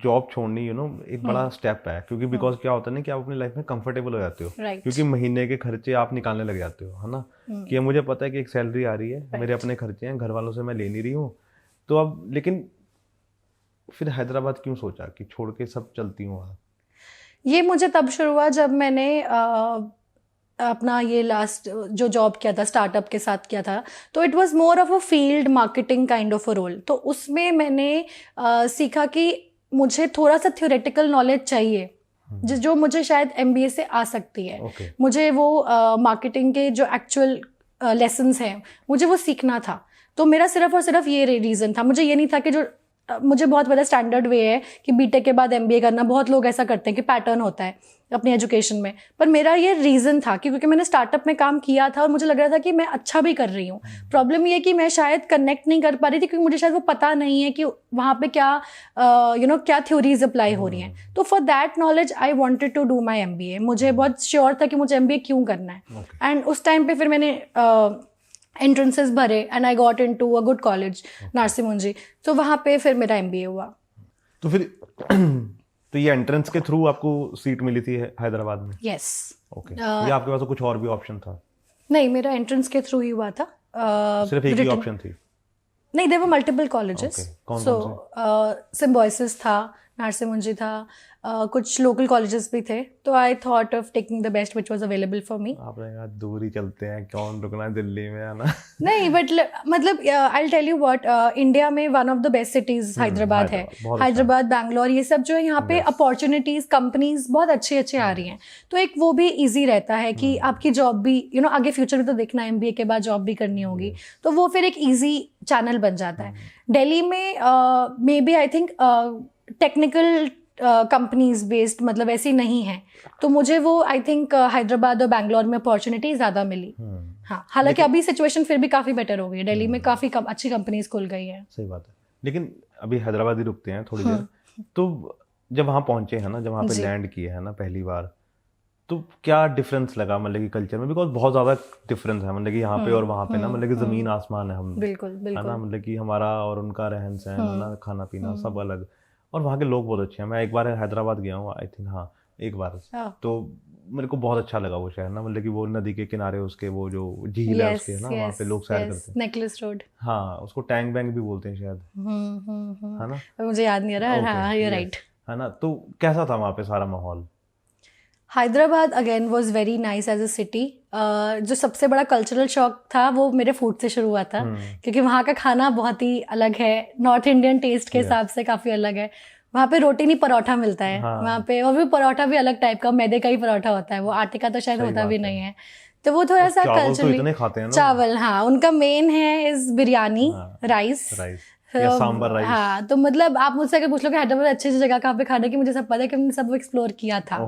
जॉब छोड़नी एक बड़ा स्टेप है, क्योंकि बिकॉज क्या होता है ना कि आप अपनी लाइफ में कंफर्टेबल हो जाते हो, क्योंकि महीने के खर्चे आप निकालने लग जाते हो, है ना, कि मुझे पता है कि एक सैलरी आ रही है, मेरे अपने खर्चे हैं, घर वालों से मैं ले नहीं रही हूँ, तो अब लेकिन फिर हैदराबाद क्यों सोचा कि छोड़ के सब चलती हूँ वहाँ? ये मुझे तब शुरू हुआ जब मैंने अपना ये लास्ट जो जॉब किया था स्टार्टअप के साथ किया था, तो it was more of a field marketing kind of a role. तो उसमें मैंने सीखा कि मुझे थोड़ा सा थ्योरेटिकल नॉलेज चाहिए, जो मुझे शायद MBA से आ सकती है। मुझे वो मार्केटिंग के जो एक्चुअल लेसन्स हैं मुझे वो सीखना था। तो मेरा सिर्फ और सिर्फ ये रीज़न था, मुझे ये नहीं था कि जो मुझे बहुत बड़ा स्टैंडर्ड वे है कि बीटेक के बाद एमबीए करना, बहुत लोग ऐसा करते हैं कि पैटर्न होता है अपनी एजुकेशन में, पर मेरा ये रीज़न था कि क्योंकि मैंने स्टार्टअप में काम किया था और मुझे लग रहा था कि मैं अच्छा भी कर रही हूँ। प्रॉब्लम ये कि मैं शायद कनेक्ट नहीं कर पा रही थी क्योंकि मुझे शायद वो पता नहीं है कि वहाँ पे क्या क्या थ्योरीज अप्लाई हो रही हैं। तो for that knowledge I wanted to do my MBA. मुझे बहुत श्योर था कि मुझे एमबीए क्यों करना है, एंड उस टाइम पे फिर मैंने एंट्रेंसेस भरे and I got into a good college, Narsee Monjee. तो वहाँ पे फिर मेरा एमबीए हुआ। तो फिर तो ये एंट्रेंस के थ्रू आपको सीट मिली थी हैदराबाद में? यस। ओके, या आपके पास कुछ और भी ऑप्शन था? नहीं, मेरा एंट्रेंस के थ्रू ही हुआ था। सिर्फ एक ही ऑप्शन थी? नहीं, देयर वर मल्टीपल कॉलेजेस। सो सिम्बोयसिस था, नारसी मुंजी था, कुछ लोकल कॉलेजेस भी थे। तो I thought of taking the best which was available for me. आपने कहा दूर ही चलते हैं, कौन रुकना है दिल्ली में, है ना? नहीं, बट मतलब I will tell you what, India में one of the best cities Hyderabad है। हैदराबाद, बैंगलोर, ये सब जो है यहाँ पे अपॉर्चुनिटीज, कंपनीज बहुत अच्छी अच्छी आ रही हैं। तो एक वो भी ईजी रहता है कि आपकी जॉब भी आगे फ्यूचर में तो देखना है, एमबीए के बाद जॉब भी करनी होगी, तो वो फिर एक ईजी चैनल बन जाता है। दिल्ली में maybe I think technical companies based मतलब ऐसी नहीं है, तो मुझे वो आई थिंक हैदराबाद और बैंगलोर में अपॉर्चुनिटी ज़्यादा मिली। हाँ, हालांकि अभी सिचुएशन फिर भी काफ़ी बेटर हो गई है, दिल्ली में काफ़ी अच्छी कंपनीज खुल गई हैं। सही बात है। लेकिन अभी हैदराबाद ही रुकते हैं थोड़ी देर। तो जब वहाँ पहुँचे हैं ना, जब वहाँ पे लैंड किए हैं ना पहली बार, तो क्या डिफरेंस लगा मतलब कि कल्चर में? बिकॉज बहुत ज़्यादा डिफरेंस है मतलब कि यहाँ पे और वहाँ पे ना, मतलब कि ज़मीन आसमान है। हम बिल्कुल है ना, मतलब कि हमारा और उनका रहन सहन है ना, खाना पीना सब अलग, और वहाँ के लोग बहुत अच्छे हैं। मैं एक बार हैदराबाद गया हूँ, आई थिंक, हाँ एक बार, तो मेरे को बहुत अच्छा लगा वो शहर ना, मतलब कि वो नदी के किनारे उसके वो जो झील है उसके ना, वहाँ पे लोग सैर करते हैं, नेकलेस रोड। हाँ, उसको टैंक बैंक भी बोलते हैं शायद, है ना? मुझे याद नहीं आ रहा। हाँ, यू राइट, है ना? तो कैसा था वहाँ पे सारा माहौल? Hyderabad again was very nice as a city. जो सबसे बड़ा कल्चरल शॉक था वो मेरे फूड से शुरू हुआ था, क्योंकि वहाँ का खाना बहुत ही अलग है, नॉर्थ इंडियन टेस्ट के हिसाब से काफ़ी अलग है। वहाँ पे रोटी नहीं, परोठा मिलता है। वहाँ पे, और भी परोठा भी अलग टाइप का, मैदे का ही परोठा होता है, वो आटे का तो शायद होता भी नहीं है। तो वो थोड़ा सा कल्चरली, चावल, हाँ, उनका मेन है इज बिरयानी, राइस या सांबर राइस। हाँ, तो मतलब आप मुझसे अगर पूछ लो कि हैदराबाद अच्छी जगह कहाँ पे खाने की, मुझे सब पता है कि मैंने सब एक्सप्लोर किया था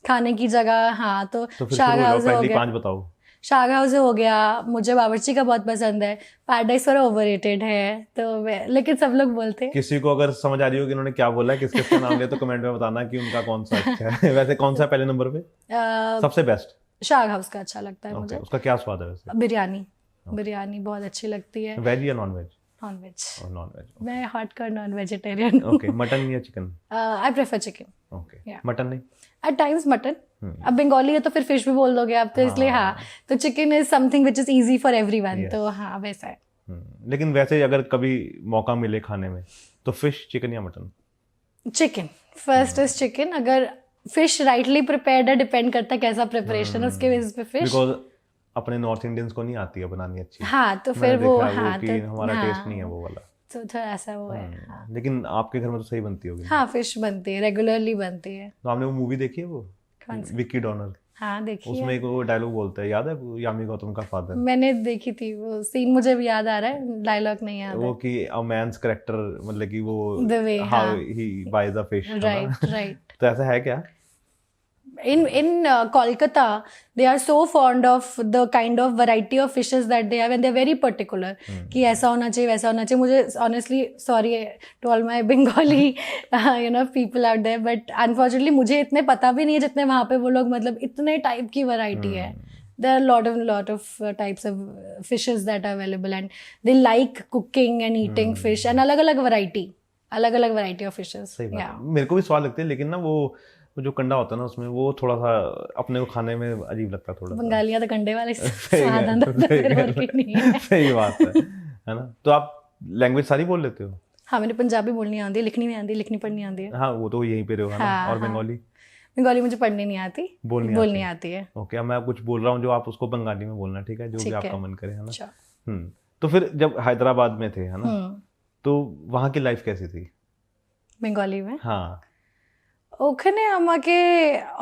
खाने की जगह। हाँ, तो शाग हाउस हो गया, 5 बताओ। शाग हाउस हो गया, मुझे बावर्ची का बहुत पसंद है। पैराडाइज थोड़ा ओवररेटेड है, तो लेकिन सब लोग बोलते हैं। किसी को अगर समझ आ रही हो कि उन्होंने क्या बोला है, किसके नाम लिया, तो कमेंट में बताना कि उनका कौन सा अच्छा है। वैसे कौन सा पहले नंबर पे सबसे बेस्ट? शाग हाउस का अच्छा लगता है मुझे। उसका क्या स्वाद है वैसे? बिरयानी बहुत अच्छी लगती है। वेज या नॉन वेज? Non veg. मैं हार्डकोर नॉन वेजिटेरियन हूँ। ओके, मटन या chicken? I prefer chicken. Okay, mutton नहीं? At times mutton. अब बंगाली है तो फिर फिश भी बोल दोगे आप, तो इसलिए हाँ, तो chicken is something which is easy for everyone, तो हाँ वैसा है। लेकिन वैसे अगर कभी मौका मिले खाने में, तो फिश, चिकन या mutton? Chicken first is chicken. अगर फिश राइटली प्रिपेयर्ड है, डिपेंड करता है कैसा प्रिपरेशन, उसके बेसिस पे फिश। बिकॉज अपने नॉर्थ इंडियंस को नहीं आती है बनानी अच्छी। हाँ, तो फिर वो, हाँ, तो हमारा टेस्ट नहीं है वो वाला, तो थोड़ा ऐसा वो है। हाँ। लेकिन आपके घर में तो सही बनती होगी? हाँ, फिश बनती है, रेगुलरली बनती है। तो आपने वो मूवी देखी है, वो विक्की डॉनर? हाँ, देखी है। उसमें एक वो डायलॉग बोलता है, याद है, यामी गौतम का फादर? मैंने देखी थी वो सीन, मुझे भी याद आ रहा है, डायलॉग नहीं याद है। वो कि अ मैन्स कैरेक्टर, मतलब कि वो how he buys a fish, right. तो ऐसा है क्या? In Kolkata, they are so fond of the kind of variety of fishes that they have, and they're very particular कि ऐसा होना चाहिए, वैसा होना चाहिए। मुझे honestly sorry to all my Bengali people out there, but unfortunately मुझे इतने पता भी नहीं है जितने वहाँ पे वो लोग, मतलब इतने टाइप की variety है। There are lot of types of fishes that are available, and they like cooking and eating fish, and अलग-अलग variety of fishes। सही बात है। मेरे को भी स्वाद लगते हैं, लेकिन ना वो जो कंडा होता है ना उसमें, वो थोड़ा सा अपने को खाने में अजीब लगता है थोड़ा। बंगालियाँ तो कंडे वाले स्वाद अंदर फिर और की नहीं है। सही बात है ना? तो आप लैंग्वेज सारी बोल लेते हो? हाँ, मैंने पंजाबी बोलनी आती है, लिखनी भी आती है, लिखनी पढ़नी आती है। हाँ, वो तो यहीं पे रहो, है ना? और बंगाली मुझे पढ़नी नहीं आती, बोलनी आती है। ओके, अब मैं कुछ बोल रहा हूँ जो आप उसको बंगाली में बोलना, ठीक है? जो भी आपका मन करे, है ना? तो फिर जब हैदराबाद में थे, है ना, तो वहाँ की लाइफ कैसी थी बेंगली में? हाँ, ওখানে আমাকে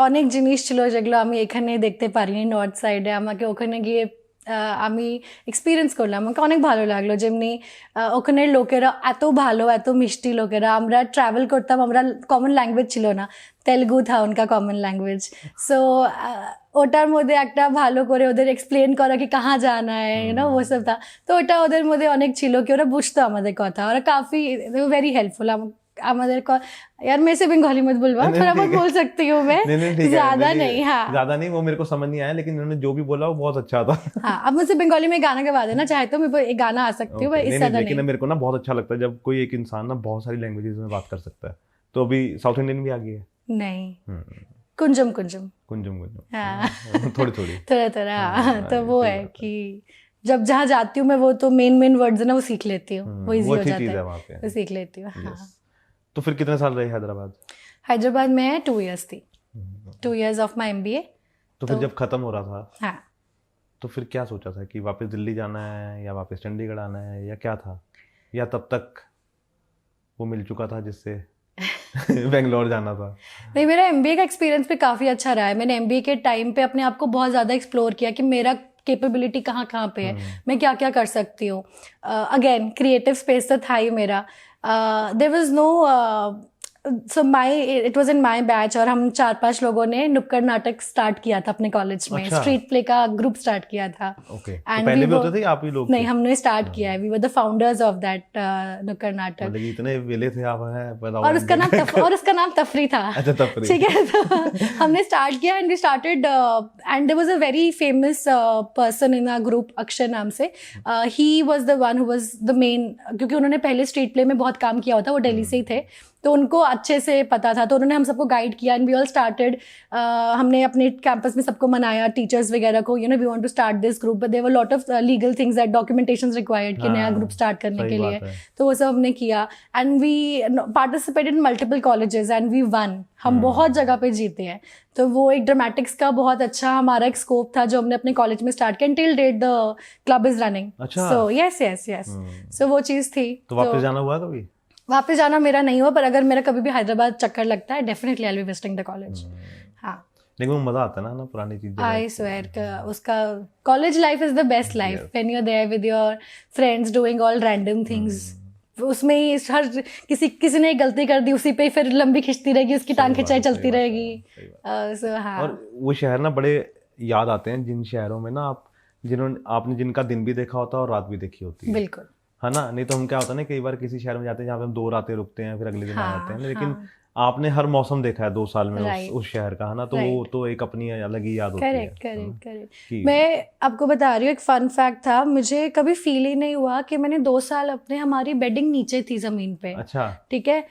অনেক জিনিস ছিল যেগুলো আমি এখানে দেখতে পারিনি। নর্থ সাইডে আমাকে ওখানে গিয়ে আমি এক্সপিরিয়েন্স করলাম, আমাকে অনেক ভালো লাগলো। যেমনি ওখানের লোকেরা এত ভালো, এত মিষ্টি লোকেরা। আমরা ট্রাভেল করতাম, আমরা কমন ল্যাঙ্গুয়েজ ছিল না, তেলুগু থা উনকা কমন ল্যাঙ্গুয়েজ। সো ওটার মধ্যে একটা ভালো করে ওদের এক্সপ্লেন করা কি কাহা জানা হয়, ও সব থা। তো ওটা ওদের মধ্যে অনেক ছিল কি ওরা বুঝতো আমাদের কথা, ওরা কাফি ভেরি हेल्पफुल। আমাদের यार मैं से बंगाली मत बुलवा, थोड़ा बहुत बोल सकती हूँ मैं, ज्यादा नहीं। हाँ ज्यादा नहीं, वो मेरे को समझ नहीं आया, लेकिन उन्होंने जो भी बोला वो बहुत अच्छा था। हाँ, अब मुझसे बंगाली में गाना गवा देना चाहे तो मैं एक गाना आ सकती हूँ, इससे ज्यादा लेकिन मेरे को ना बहुत अच्छा लगता है जब कोई एक इंसान ना बहुत सारी लैंग्वेजेस में बात कर सकता है। तो अभी साउथ इंडियन भी आ गई है। नहीं, कुंजम कुंजम कुंजम कुंजम, हाँ थोड़ी थोड़ी थोड़ा थोड़ा। तो वो है कि जब जहाँ जाती हूँ मैं, वो तो मेन वर्ड्स है ना वो सीख लेती हूँ, वो इजी हो जाता है, वहाँ पे वो सीख लेती हूँ। हाँ। तो फिर कितने साल रहे हैदराबाद? हैदराबाद में 2 years थी, 2 years ऑफ माई MBA। तो फिर जब खत्म हो रहा था, हाँ, तो फिर क्या सोचा था कि वापस दिल्ली जाना है या वापस चंडीगढ़ आना है, या क्या था, या तब तक वो मिल चुका था जिससे बेंगलोर जाना था? नहीं, मेरा MBA का एक्सपीरियंस भी काफ़ी अच्छा रहा है। मैंने MBA के टाइम पे अपने आप को बहुत ज़्यादा एक्सप्लोर किया कि मेरा कैपेबिलिटी कहाँ कहाँ पे है, मैं क्या क्या कर सकती हूँ। अगेन क्रिएटिव स्पेस तो था ही मेरा। There was no so it was in my batch, और हम 4-5 लोगों ने नुक्कड़ नाटक स्टार्ट किया था अपने कॉलेज में। अच्छा। स्ट्रीट प्ले का ग्रुप स्टार्ट किया था। ओके, तो And पहले we भी were- होते थे आप ही लोग? नहीं, हमने स्टार्ट किया है। We were the founders of that नुक्कड़ नाटक। मतलब इतने वेले थे आप हैं, और उसका नाम तफरी था। अच्छा, तफरी। ठीक है, तो हमने स्टार्ट किया and we started, and there was a very famous person in our group, Akshay नाम से। He was the one who was the main, क्योंकि उन्होंने पहले स्ट्रीट प्ले में बहुत काम किया होता, वो दिल्ली से ही थे, तो उनको अच्छे से पता था। तो उन्होंने हम सबको गाइड किया एंड वी ऑल स्टार्टेड। हमने अपने कैंपस में सबको मनाया, टीचर्स वगैरह को, we want to start this group, but there were lot of legal things that documentations required कि नया ग्रुप स्टार्ट करने के लिए। तो वो सब हमने किया and we participated in multiple colleges and we won. हम बहुत जगह पे जीते हैं। तो वो एक ड्रामेटिक्स का बहुत अच्छा हमारा एक स्कोप था जो हमने अपने कॉलेज में स्टार्ट किया। Till date the club is running. So yes yes yes, so वो चीज़ थी। तो वापस जाना हुआ कभी? वापस जाना मेरा नहीं हुआ, पर अगर मेरा कभी भी हैदराबाद चक्कर लगता है, definitely I will be visiting the college. हाँ, लेकिन वो मजा आता है ना पुरानी चीजें। आई स्वेयर उसका college life is the best life when you are there with your friends doing all random things. उसमें ही हर किसी ने गलती कर दी, उसी पे फिर लंबी खिंचती रहेगी, उसकी टांग खिंचाई चलती रहेगी। सो हाँ, और वो शहर ना बड़े याद आते हैं जिन शहरों में ना आपने जिनका दिन भी देखा होता है और रात भी देखी होती है। बिल्कुल, है ना? नहीं तो हम क्या होता है ना, कई बार किसी शहर में जाते हैं जहाँ पे हम 2 रातें रुकते हैं, फिर अगले दिन आ जाते हैं, लेकिन आपने हर मौसम देखा है 2 साल में उस शहर का, है ना? तो वो तो एक अपनी अलग ही याद होती है। करेक्ट। मैं आपको बता रही हूँ, एक फन फैक्ट था, मुझे कभी फील ही नहीं हुआ कि मैंने 2 साल अपने, हमारी बेडिंग नीचे थी जमीन पे। अच्छा, ठीक है,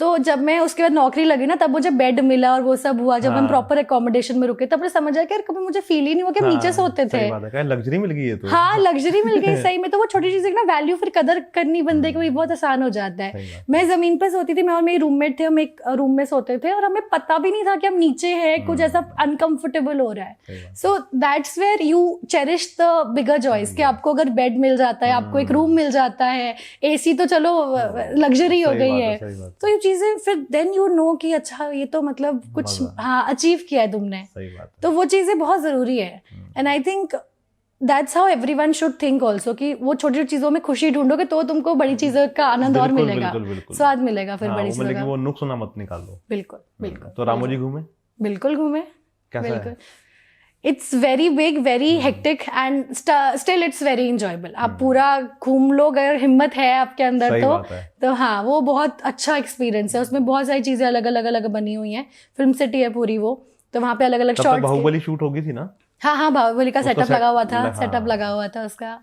तो जब मैं उसके बाद नौकरी लगी ना, तब मुझे बेड मिला और वो सब हुआ, जब हम प्रॉपर एकोमोडेशन में रुके, तब मुझे समझ आया कि यार कभी मुझे फील ही नहीं हुआ कि हम नीचे सोते थे। लग्जरी मिल गई है तो। हाँ, लग्जरी मिल गई सही में। तो वो छोटी चीज़ ना, वैल्यू फिर कदर करनी बंदे को भी बहुत आसान हो जाता है। मैं जमीन पे सोती थी, मैं और मेरी रूममेट थे, हम एक रूम में सोते थे और हमें पता भी नहीं था कि हम नीचे हैं, कुछ ऐसा अनकंफर्टेबल हो रहा है। So that's where you cherish the bigger joys कि आपको अगर बेड मिल जाता है, आपको एक रूम मिल जाता है, AC तो चलो लग्जरी हो गई है। तो ये चीजें फिर देन यू नो कि अच्छा ये तो मतलब कुछ हाँ अचीव किया है तुमने। तो वो चीजें बहुत जरूरी है and I think that's how everyone should think also कि वो छोटी छोटी चीजों में खुशी ढूंढोगे तो तुमको बड़ी चीजों का आनंद और मिलेगा, स्वाद मिलेगा फिर बड़ी चीजों का। वो नुक्स ना मत निकाल दो। बिल्कुल। तो रामोजी घूमे? बिल्कुल घूमे। कैसा है? It's very big, very hectic and still it's very enjoyable. आप पूरा घूम लो अगर हिम्मत है आपके अंदर तो हाँ, वो बहुत अच्छा एक्सपीरियंस है। उसमें बहुत सारी चीजें अलग अलग बनी हुई हैं। फिल्म सिटी है पूरी वो, तो वहाँ पे अलग अलग शॉट्स। बाहुबली शूट होगी थी ना? हाँ, बाहुबली का सेटअप लगा हुआ था उसका।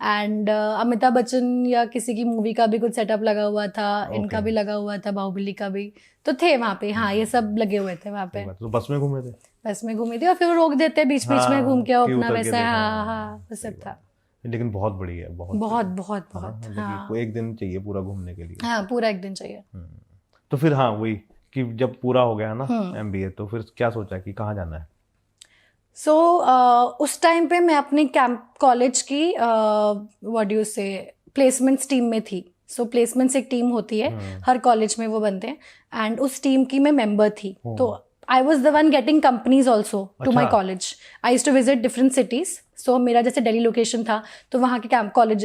एंड अमिताभ बच्चन या किसी की मूवी का भी कुछ सेटअप लगा हुआ था, इनका भी लगा हुआ था, बाहुबली का भी तो थे वहाँ पे। हाँ, ये सब लगे हुए थे वहाँ पे। तो बस में घूमे थे? बस में घूमी थी और फिर वो रोक देते बीच बीच में, घूम के अपना वैसा। हाँ, वो सब था। लेकिन बहुत बड़ी है, बहुत। हाँ, एक दिन चाहिए पूरा घूमने के लिए। हाँ, पूरा एक दिन चाहिए। तो फिर हाँ वही कि जब पूरा हो गया ना MBA, तो फिर क्या सोचा कि कहाँ जाना है? सो उस टाइम पे मैं अपनी कॉलेज की व्हाट डू यू से प्लेसमेंट्स टीम में थी। सो प्लेसमेंट्स एक टीम होती है हर कॉलेज में, वो बनते हैं एंड उस टीम की मैं मेंबर थी। तो I was the one getting companies also to my college. I used to visit different cities. So मेरा जैसे दिल्ली लोकेशन था तो वहाँ के कॉलेज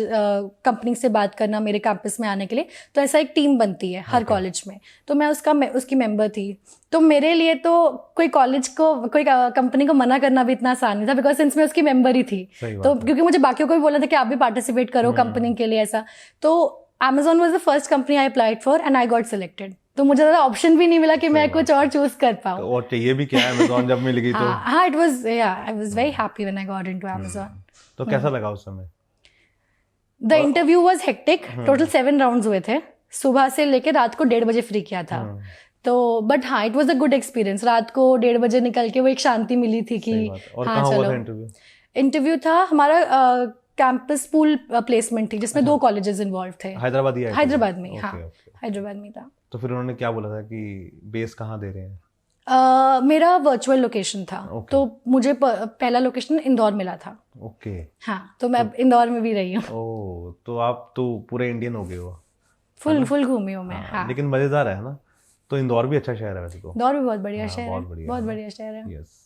कंपनी से बात करना मेरे कैंपस में आने के लिए, तो ऐसा एक टीम बनती है हर कॉलेज में, तो मैं उसकी मेंबर थी. तो मेरे लिए तो कोई कॉलेज को कोई कंपनी को मना करना भी इतना आसान नहीं था, बिकॉज सिंस मैं उसकी मेंबर ही थी. तो क्योंकि मुझे बाकियों को भी बोला था कि आप भी पार्टिसिपेट करो कंपनी के लिए ऐसा. तो Amazon was the first company I applied for and I got selected. तो मुझे ज़्यादा ऑप्शन भी नहीं मिला कि मैं कुछ और चूज कर पाऊँ. और चाहिए भी क्या Amazon जब मिल गई तो. हाँ, it was, yeah, I was very happy when I got into Amazon. तो कैसा लगा उस समय? The interview was hectic. Total 7 rounds हुए थे. सुबह से लेके रात को 1:30 बजे फ्री किया था. तो बट हाँ, it was a good experience. रात को 1:30 बजे निकल के वो एक शांति मिली थी कि हाँ चलो. इंटरव्यू था हमारा कैंपस पूल प्लेसमेंट थी जिसमें 2 कॉलेजेस इन्वॉल्व थे. हैदराबाद में. हाँ, हैदराबाद में था. तो फिर उन्होंने क्या बोला था कि बेस कहाँ दे रहे हैं? मेरा वर्चुअल लोकेशन था. तो मुझे पहला लोकेशन इंदौर मिला था. ओके. हाँ, तो मैं इंदौर में भी रही हूँ. ओह, तो आप तो पूरे इंडियन हो गए हो. फुल घूमी हूँ मैं. हाँ. लेकिन मजेदार है ना. तो इंदौर भी अच्छा शहर है वैसे तो. इंदौर भी बहुत बढ़िया शहर है. बहुत बढ़िया शहर है. यस.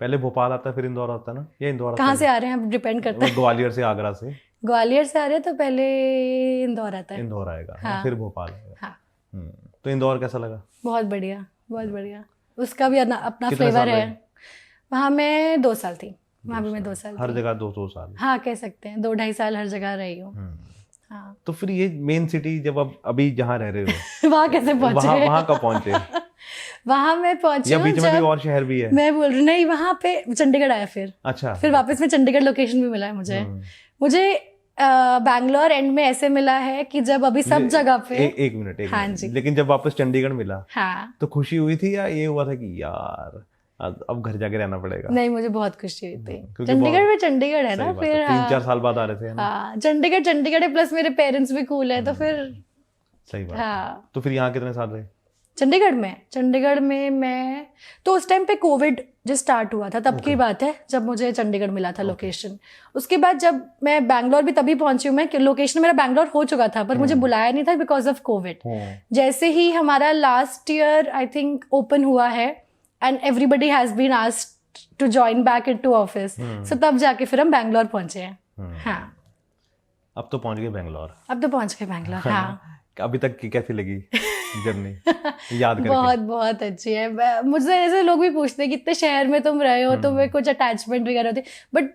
पहले भोपाल आता है फिर इंदौर आता है ना, या इंदौर आता है? कहाँ से आ रहे हैं, डिपेंड करता है. ग्वालियर से, आगरा से. ग्वालियर से आ रहे हैं तो पहले इंदौर आता है. इंदौर आएगा. हाँ. फिर भोपाल आएगा. हाँ. तो इंदौर कैसा लगा? बहुत बढ़िया, बहुत बढ़िया. उसका भी अपना फ्लेवर है. वहाँ मैं 2 साल थी. वहाँ भी मैं 2 साल. हर जगह 2 साल. हाँ, कह सकते हैं 2-2.5 साल हर जगह रही हूँ. हाँ. तो फिर ये मेन सिटी जब आप अभी जहाँ रह रहे हो वहाँ कैसे पहुँचे? वहाँ कब पहुँचे? वहाँ मैं पहुंची. या बीच में भी और शहर भी है? मैं बोल रही नहीं, वहाँ पे चंडीगढ़ आया फिर. अच्छा. फिर वापस में चंडीगढ़ लोकेशन भी मिला है मुझे बैंगलोर एंड में ऐसे मिला है कि जब अभी सब जगह पे. एक मिनट. हाँ जी. लेकिन जब वापस चंडीगढ़ मिला, हाँ, तो खुशी हुई थी या ये हुआ था कि यार अब घर जाके रहना पड़ेगा? नहीं, मुझे बहुत खुशी हुई थी. चंडीगढ़ में चंडीगढ़ है ना. फिर 3-4 साल बाद आ रहे थे. हाँ, चंडीगढ़ है, प्लस मेरे पेरेंट्स भी कूल है तो फिर सही बात. हाँ. तो फिर यहाँ कितने साल रहे? चंडीगढ़ में मैं तो उस टाइम पे कोविड जो स्टार्ट हुआ था तब की बात है जब मुझे चंडीगढ़ मिला था लोकेशन. उसके बाद जब मैं बैंगलोर भी तभी पहुंची हूँ. मैं लोकेशन मेरा बैंगलोर हो चुका था पर मुझे बुलाया नहीं था बिकॉज ऑफ कोविड. जैसे ही हमारा last year I think open हुआ है and everybody has been asked to join back into office, so तब जाके फिर हम बैंगलोर पहुंचे हैं. हाँ. अब तो पहुंच गए बैंगलोर. हाँ. अभी तक की कैसी लगी जर्नी याद करके? बहुत अच्छी है. मुझसे ऐसे लोग भी पूछते हैं कि इतने शहर में तुम रहे हो तो मैं कुछ अटैचमेंट वगैरह होती, but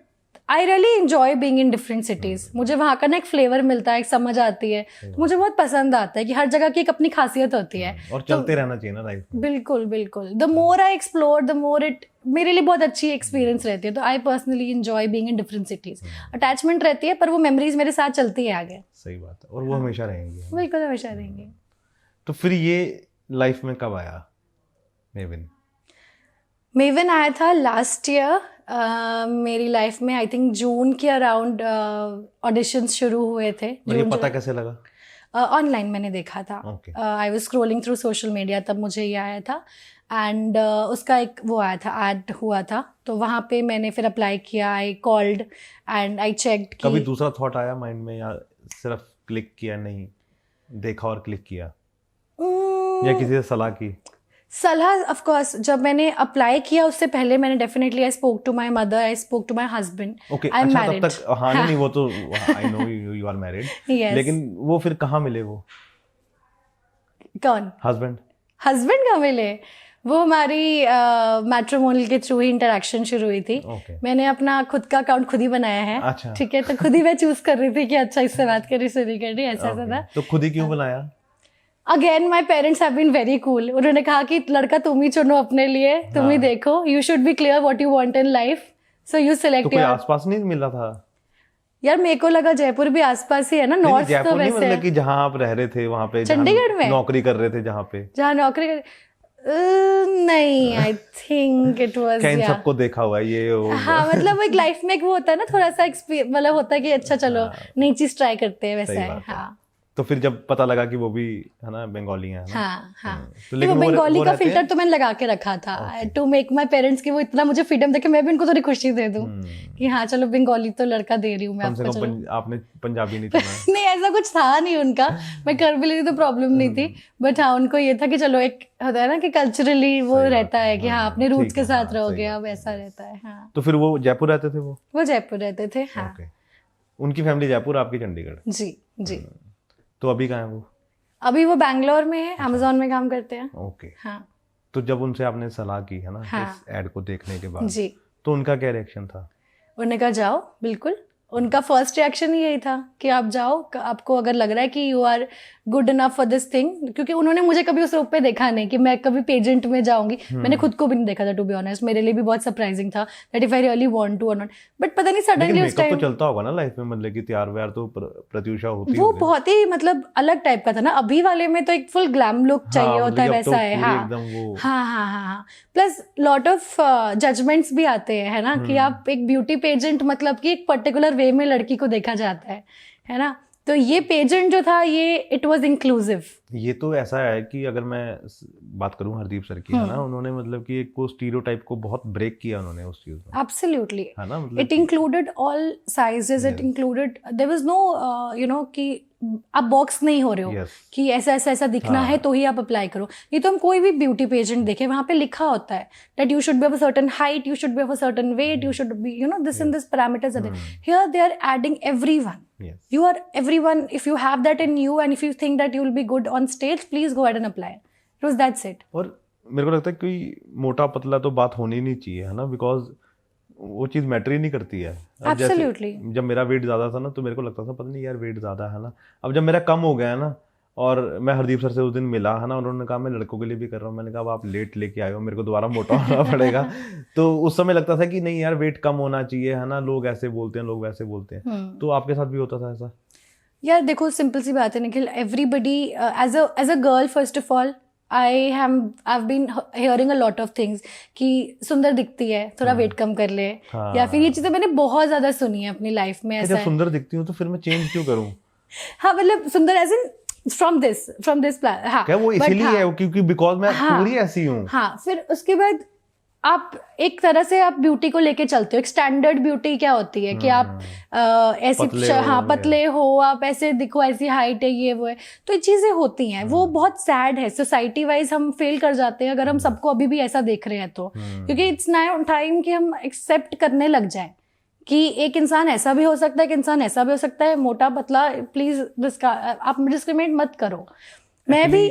I really enjoy being in different cities. मुझे वहाँ का ना एक फ्लेवर मिलता है, एक समझ आती है. तो मुझे बहुत पसंद आता है कि हर जगह की एक अपनी खासियत होती है और चलते रहना चाहिए ना लाइफ में. बिल्कुल. The more I explore the more it मेरे लिए बहुत अच्छी एक्सपीरियंस रहती है. तो I personally enjoy being in different cities. Attachment रहती है पर वो मेमोरीज मेरे साथ चलती है आगे. सही बात है. और वो हमेशा रहेंगी. बिल्कुल हमेशा रहेंगी. तो फिर ये लाइफ में कब आया मेवन आया था लास्ट ईयर. मेरी लाइफ में आई थिंक जून के अराउंड ऑडिशंस शुरू हुए थे. ये पता कैसे लगा? ऑनलाइन मैंने देखा था. I was scrolling through social media, तब मुझे ये आया था. एंड उसका एक वो आया था, ऐड हुआ था, तो वहाँ पे मैंने फिर अप्लाई किया. I called and I checked. कभी दूसरा थॉट आया माइंड में या सिर्फ क्लिक किया? नहीं, देखा और क्लिक किया या किसी से सलाह की? सलाह ऑफ कोर्स जब मैंने अप्लाई किया उससे पहले मैंने definitely I spoke to my mother, I spoke to my husband. I am married. तब तक हाँ. नहीं, वो तो I know you are married. लेकिन वो फिर कहाँ मिले? वो कौन? हस्बैंड कहाँ मिले? वो हमारी मैट्रिमोनियल के थ्रू ही इंटरेक्शन शुरू हुई थी. मैंने अपना खुद का अकाउंट खुद ही बनाया है. अच्छा. ठीक है, तो खुद ही मैं चूज कर रही थी कि अच्छा इससे बात करी, इससे नहीं कर रही, ऐसा था. तो खुद ही क्यों बनाया? Again my parents have been very cool. उन्होंने कहा कि लड़का तुम ही चुनो अपने लिए, तुम ही देखो, you should B clear what you want in life, so you select. तो कोई आसपास नहीं मिला था? यार मेरे को लगा जयपुर भी आसपास ही है ना. नॉर्थ तो वैसे मतलब कि जहाँ आप रह रहे थे वहाँ पे, चंडीगढ़ में नौकरी कर रहे थे, जहाँ नौकरी नहीं, आई थिंक इट वाज इन सबको देखा हुआ है ये. हाँ, मतलब एक लाइफ में एक वो होता है ना थोड़ा सा मतलब होता है कि अच्छा चलो नई चीज ट्राई करते हैं, वैसा है. हाँ. तो फिर जब पता लगा कि वो भी है ना बंगाली है ना, हाँ तो वो लेकिन बंगाली वो का रहते फिल्टर हैं? तो मैंने लगा के रखा था टू मेक माई पेरेंट्स की वो इतना मुझे फ्रीडम दे के मैं भी उनको थोड़ी खुशी दे दूं कि हाँ चलो बंगाली तो लड़का दे रही हूँ मैं कम से आपको, कम चलो आपने पंजाबी नहीं चुना। नहीं ऐसा कुछ था नहीं उनका, मैं कर भी लेती तो प्रॉब्लम नहीं थी, बट हाँ उनको ये था कि चलो एक होता है ना कि कल्चरली वो सही बात रहता है कि हाँ अपने रूट्स ठीक के है, साथ हाँ, रहोगे सही अब बात ऐसा रहता है। हाँ तो फिर वो जयपुर रहते थे वो जयपुर रहते थे। हाँ ओके, उनकी फैमिली जयपुर, आपकी चंडीगढ़। जी तो अभी कहाँ है वो? अभी वो बैंगलोर में है, अमेजोन में काम करते हैं। ओके। हाँ तो जब उनसे आपने सलाह की है ना हाँ इस एड को देखने के बाद, जी, तो उनका क्या रिएक्शन था? उन्होंने कहा जाओ, बिल्कुल उनका फर्स्ट रिएक्शन ही यही था कि आप जाओ, आपको अगर लग रहा है कि you are good enough for this thing, क्योंकि उन्होंने मुझे कभी उस रूप पे देखा नहीं कि मैं कभी पेजेंट में जाऊंगी, मैंने खुद को भी नहीं देखा था टू बी ऑनेस्ट, मेरे लिए भी बहुत सरप्राइजिंग था that if I really want to और नॉट, बट पता नहीं लेकिन सडनली उस मेकअप तो टाइम चलता होगा ना लाइफ में, मतलब कि तैयार व्यार तो प्रत्युषा होती वो होगी। बहुत ही मतलब अलग टाइप का था ना, अभी वाले में तो एक फुल ग्लैम लुक चाहिए हाँ, होता है, मतलब अब तो वैसा है। पूरी हाँ एकदम वो हाँ प्लस लॉट ऑफ जजमेंट्स भी आते हैं, है ना, कि आप एक ब्यूटी पेजेंट मतलब कि एक पर्टिकुलर वे में लड़की को देखा जाता है ना, तो ये पेजेंट जो था ये इट वाज इंक्लूसिव। ये तो ऐसा है कि अगर मैं बात करूं हरदीप सर की, है ना, उन्होंने मतलब कि एक को स्टीरियोटाइप को बहुत ब्रेक किया उन्होंने उस चीज में। एब्सोल्युटली, है ना, मतलब it included all sizes, it included, there was no you know कि आप बॉक्स नहीं हो रहे हो Yes. कि ऐसा दिखना है तो ही आप अप्लाई करो। ये तो हम कोई भी ब्यूटी पेजेंट देखें वहां पे लिखा होता है that you should be of a certain height, you should be of a certain weight, you should be this and this parameters are there. Here they are adding everyone, Yes. you are everyone, if you have that in you and if you think that you will be good on stage, please go ahead and apply, it was that's it। और मेरे को लगता है कोई मोटा पतला तो बात होनी नहीं चाहिए, है ना, बिकॉज वो चीज़ मैटर ही नहीं करती है। अब जैसे Absolutely। जब मेरा वेट ज़्यादा था ना तो मेरे को लगता था पता नहीं यार वेट ज़्यादा है ना, अब जब मेरा कम हो गया है ना और मैं हरदीप सर से उस दिन मिला, है ना, उन्होंने कहा मैं लड़कों के लिए भी कर रहा हूँ, मैंने कहा अब आप लेट लेके आए हो, मेरे को दोबारा मोटा होना पड़ेगा। तो उस समय लगता था कि नहीं यार वेट कम होना चाहिए, है ना, लोग ऐसे बोलते हैं, लोग वैसे बोलते हैं। तो आपके साथ भी होता था ऐसा? यार देखो सिंपल सी बात है Nikhil, everybody as a girl first of all I've been hearing a lot of things कि सुंदर दिखती है थोड़ा वेट कम कर ले, या फिर ये चीजें मैंने बहुत ज्यादा सुनी है अपनी लाइफ में। ऐसा जब सुंदर दिखती हूँ तो फिर मैं चेंज क्यों करूँ? हाँ मतलब सुंदर as in from this plan. हाँ क्या वो इसीलिए हाँ, है क्योंकि बिकॉज मैं हाँ, पूरी ऐसी हूँ। हाँ फिर उसके बाद आप एक तरह से आप ब्यूटी को लेके चलते हो। एक स्टैंडर्ड ब्यूटी क्या होती है कि आप ऐसी पतले हो, आप ऐसे दिखो, ऐसी हाइट है, ये वो है, तो ये चीजें होती हैं। वो बहुत सैड है, सोसाइटी वाइज हम फेल कर जाते हैं अगर हम सबको अभी भी ऐसा देख रहे हैं तो, क्योंकि इट्स नाउ टाइम कि हम एक्सेप्ट करने लग जाए कि एक इंसान ऐसा भी हो सकता है, एक इंसान ऐसा भी हो सकता है, मोटा पतला, प्लीज आप डिस्क्रिमिनेट मत करो। मैं भी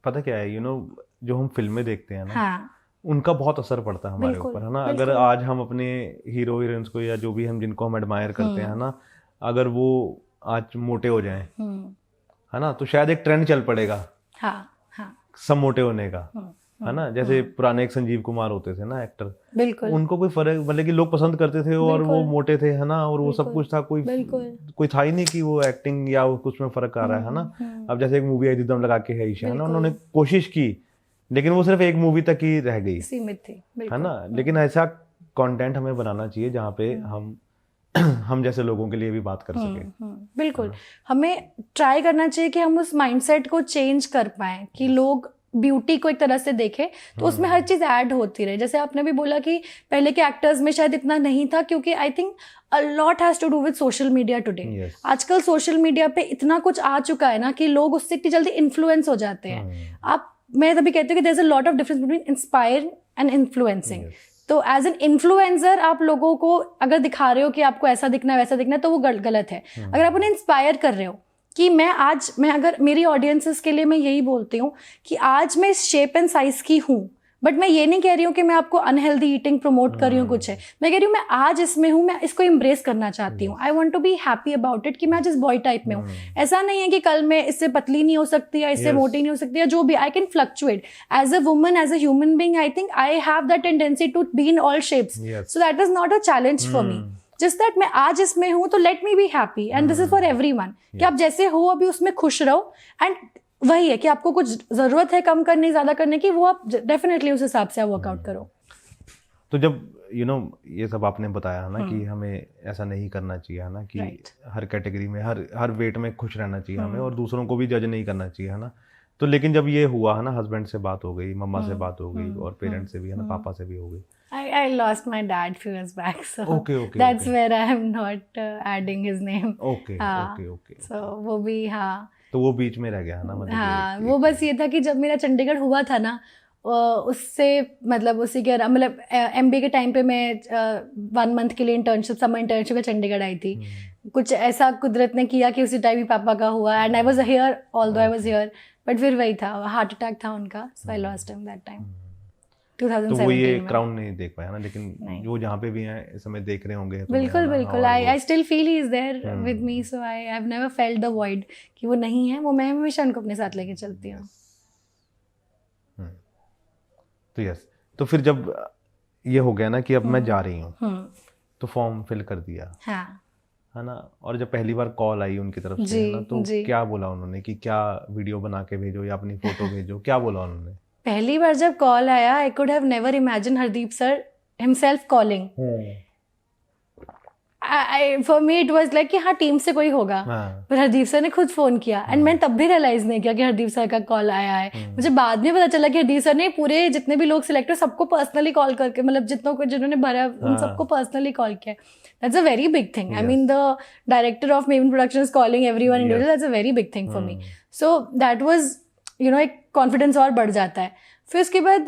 पता क्या है, जो हम फिल्में देखते हैं ना, हाँ उनका बहुत असर पड़ता है हमारे ऊपर, है ना। अगर आज हम अपने हीरो हीरोइंस को या जो भी हम जिनको हम एडमायर करते हैं, है ना, अगर वो आज मोटे हो जाएं, है ना, तो शायद एक ट्रेंड चल पड़ेगा सब मोटे होने का, है ना। जैसे पुराने एक संजीव कुमार होते थे ना एक्टर, बिल्कुल, उनको कोई फर्क मतलब कि लोग पसंद करते थे और वो मोटे थे, है ना, और वो सब कुछ था, कोई था ही नहीं कि वो एक्टिंग या कुछ में फर्क आ रहा है ना। अब जैसे एक मूवी आई थी दम लगा के है ईशा, है ना, उन्होंने कोशिश की लेकिन वो सिर्फ एक मूवी तक ही रह गई, सीमित थी, है ना। लेकिन ऐसा कंटेंट हमें बनाना चाहिए जहाँ पे हम जैसे लोगों के लिए भी बात कर सके। बिल्कुल, हमें ट्राई करना चाहिए कि हम उस माइंडसेट को चेंज कर पाए कि लोग ब्यूटी को एक तरह से देखें तो उसमें हर चीज ऐड होती रहे। जैसे आपने भी बोला कि पहले के एक्टर्स में शायद इतना नहीं था, क्योंकि I think a lot has to do with social media today. आजकल सोशल मीडिया पे इतना कुछ आ चुका है ना कि लोग उससे इतनी जल्दी इन्फ्लुएंस हो जाते हैं। मैं तभी कहती हूँ कि there is a lot of difference between inspire and influencing. तो एज एन इन्फ्लुएंसर आप लोगों को अगर दिखा रहे हो कि आपको ऐसा दिखना है वैसा दिखना है तो वो गलत है। अगर आप उन्हें इंस्पायर कर रहे हो कि मैं अगर मेरी ऑडियंसेस के लिए मैं यही बोलती हूँ कि आज मैं इस शेप एंड साइज की हूँ, बट मैं ये नहीं कह रही हूँ कि मैं आपको अनहेल्दी ईटिंग प्रमोट कर रही हूँ, कुछ है, मैं कह रही हूँ मैं आज इसमें हूँ, मैं इसको एम्ब्रेस करना चाहती हूँ। I want to be happy about it कि मैं आज इस बॉय टाइप में हूँ। ऐसा नहीं है कि कल मैं इससे पतली नहीं हो सकती या इससे मोटी नहीं हो सकती या जो भी, I can fluctuate as a woman, as a human being. I think I have that tendency to be in all shapes, so that is not a challenge for me. Just that मैं आज इसमें हूँ तो let me be happy and this is for everyone कि आप जैसे हो अभी उसमें खुश रहो। एंड वही है कि आपको कुछ जरूरत है कम करने ज्यादा करने की, वो आप डेफिनेटली उस हिसाब से आप वर्कआउट करो। तो जब यू नो ये सब आपने बताया ना कि हमें ऐसा नहीं करना चाहिए है ना, कि हर कैटेगरी में हर वेट में खुश रहना चाहिए हमें, और दूसरों को भी जज नहीं करना चाहिए है ना। तो लेकिन जब ये हुआ है ना, हस्बैंड से बात हो गई, मम्मा से बात हो गई, और पेरेंट्स से भी है ना, पापा से भी हो गई। I lost my dad few years back, so Okay. that's where I am not adding his name. Okay. So वो भी हाँ, तो वो बीच में रह गया है ना, मतलब हाँ वो बस ये था कि जब मेरा चंडीगढ़ हुआ था ना, उससे मतलब उसी के मतलब MBA के टाइम पे मैं 1 मंथ के लिए इंटर्नशिप, समर इंटर्नशिप में चंडीगढ़ आई थी। कुछ ऐसा कुदरत ने किया कि उसी टाइम ही पापा का हुआ, and I was here although I was here, but फिर वही था, हार्ट अटैक था उनका, so I lost him that time 2017 तो वो ये में। क्राउन नहीं देख पाया ना, लेकिन वो जहाँ पे भी हैं इस समय देख रहे होंगे। बिल्कुल बिल्कुल, I still feel he is there with me, so I have never felt the void कि वो नहीं है, वो मैं हमेशा उनको अपने साथ लेके चलती हूँ। तो यस, तो फिर जब ये हो गया ना कि अब मैं जा रही हूँ, तो फॉर्म फिल कर दिया, हाँ है ना, और जब पहली बार कॉल आई उनकी तरफ से है ना, तो क्या बोला उन्होंने कि क्या वीडियो बना के भेजो या अपनी फोटो भेजो, क्या बोला उन्होंने? पहली बार जब कॉल आया, I could have never imagine Hardeep sir himself calling. For me it was like कि हाँ टीम से कोई होगा, पर हरदीप सर ने खुद फोन किया, एंड मैंने तब भी रियलाइज नहीं किया कि हरदीप सर का कॉल आया है। मुझे बाद में पता चला कि हरदीप सर ने पूरे जितने भी लोग सिलेक्ट हुए सबको पर्सनली कॉल करके, मतलब जिन्होंने भरा उन सबको पर्सनली कॉल किया। That's a very big thing. I mean the director of maven productions calling everyone individual, that's a very big thing for me. So that was एक कॉन्फिडेंस और बढ़ जाता है। फिर उसके बाद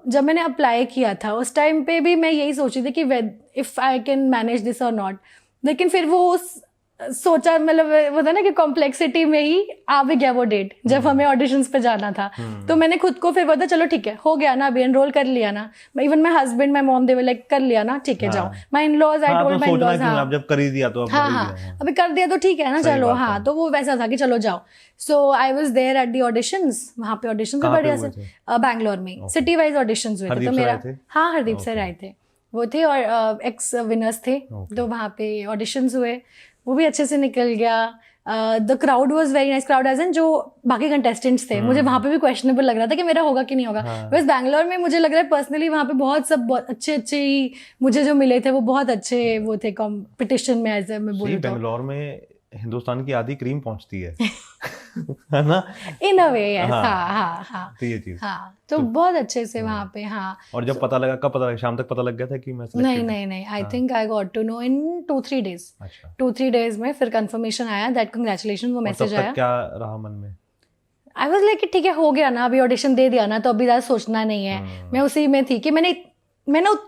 जब मैंने अप्लाई किया था उस टाइम पे भी मैं यही सोची थी कि if I can manage this और नॉट, लेकिन फिर वो सोचा, मतलब वो था ना कि कॉम्प्लेक्सिटी में ही आ भी गया वो डेट जब हमें ऑडिशंस पे जाना था। तो मैंने खुद को फिर बोला चलो ठीक है, हो गया ना, अभी एनरोल कर लिया ना। Even my husband, my mom, they were like कर लिया ना, ठीक है जाओ। My in-laws, I told my in-laws, हाँ जब कर ही दिया तो अब अभी कर दिया तो ठीक है ना, चलो हाँ। तो वो वैसा था कि चलो जाओ। So I was there at the auditions, वहाँ पे ऑडिशंस भी बढ़िया से बैंगलोर में सिटी वाइज ऑडिशंस हुए थे। तो मेरा हाँ हरदीप सर आए थे, वो थे और एक्स विनर्स थे, तो वहाँ पे ऑडिशंस हुए, वो भी अच्छे से निकल गया। The crowd was very nice, crowd as an जो बाकी कंटेस्टेंट्स थे, मुझे वहाँ पे भी क्वेश्चनेबल लग रहा था कि मेरा होगा कि नहीं होगा। बस बैंगलोर में मुझे लग रहा है पर्सनली वहाँ पे बहुत अच्छे ही मुझे जो मिले थे, वो बहुत अच्छे वो थे कॉम्पिटिशन में। एज मैं बोलूँ तो बैंगलोर में हिंदुस्तान की आधी क्रीम पहुंचती है है ना, इन अ वे। यस, हाँ तो ये चीज, हाँ, तो बहुत अच्छे से वहाँ पे। हाँ, और जब पता लगा, कब पता लगा? शाम तक पता लग गया था कि मैं नहीं, I think I got to know in 2-3 days। 2-3 days में फिर कंफर्मेशन आया दैट कांग्रेचुलेशन, वो मैसेज आया। क्या रहा मन में? आई वाज लाइक ठीक है, हो गया ना, अभी ऑडिशन दे दिया ना, तो अभी ज़्यादा सोचना नहीं है। मैं उसी में थी कि मैंने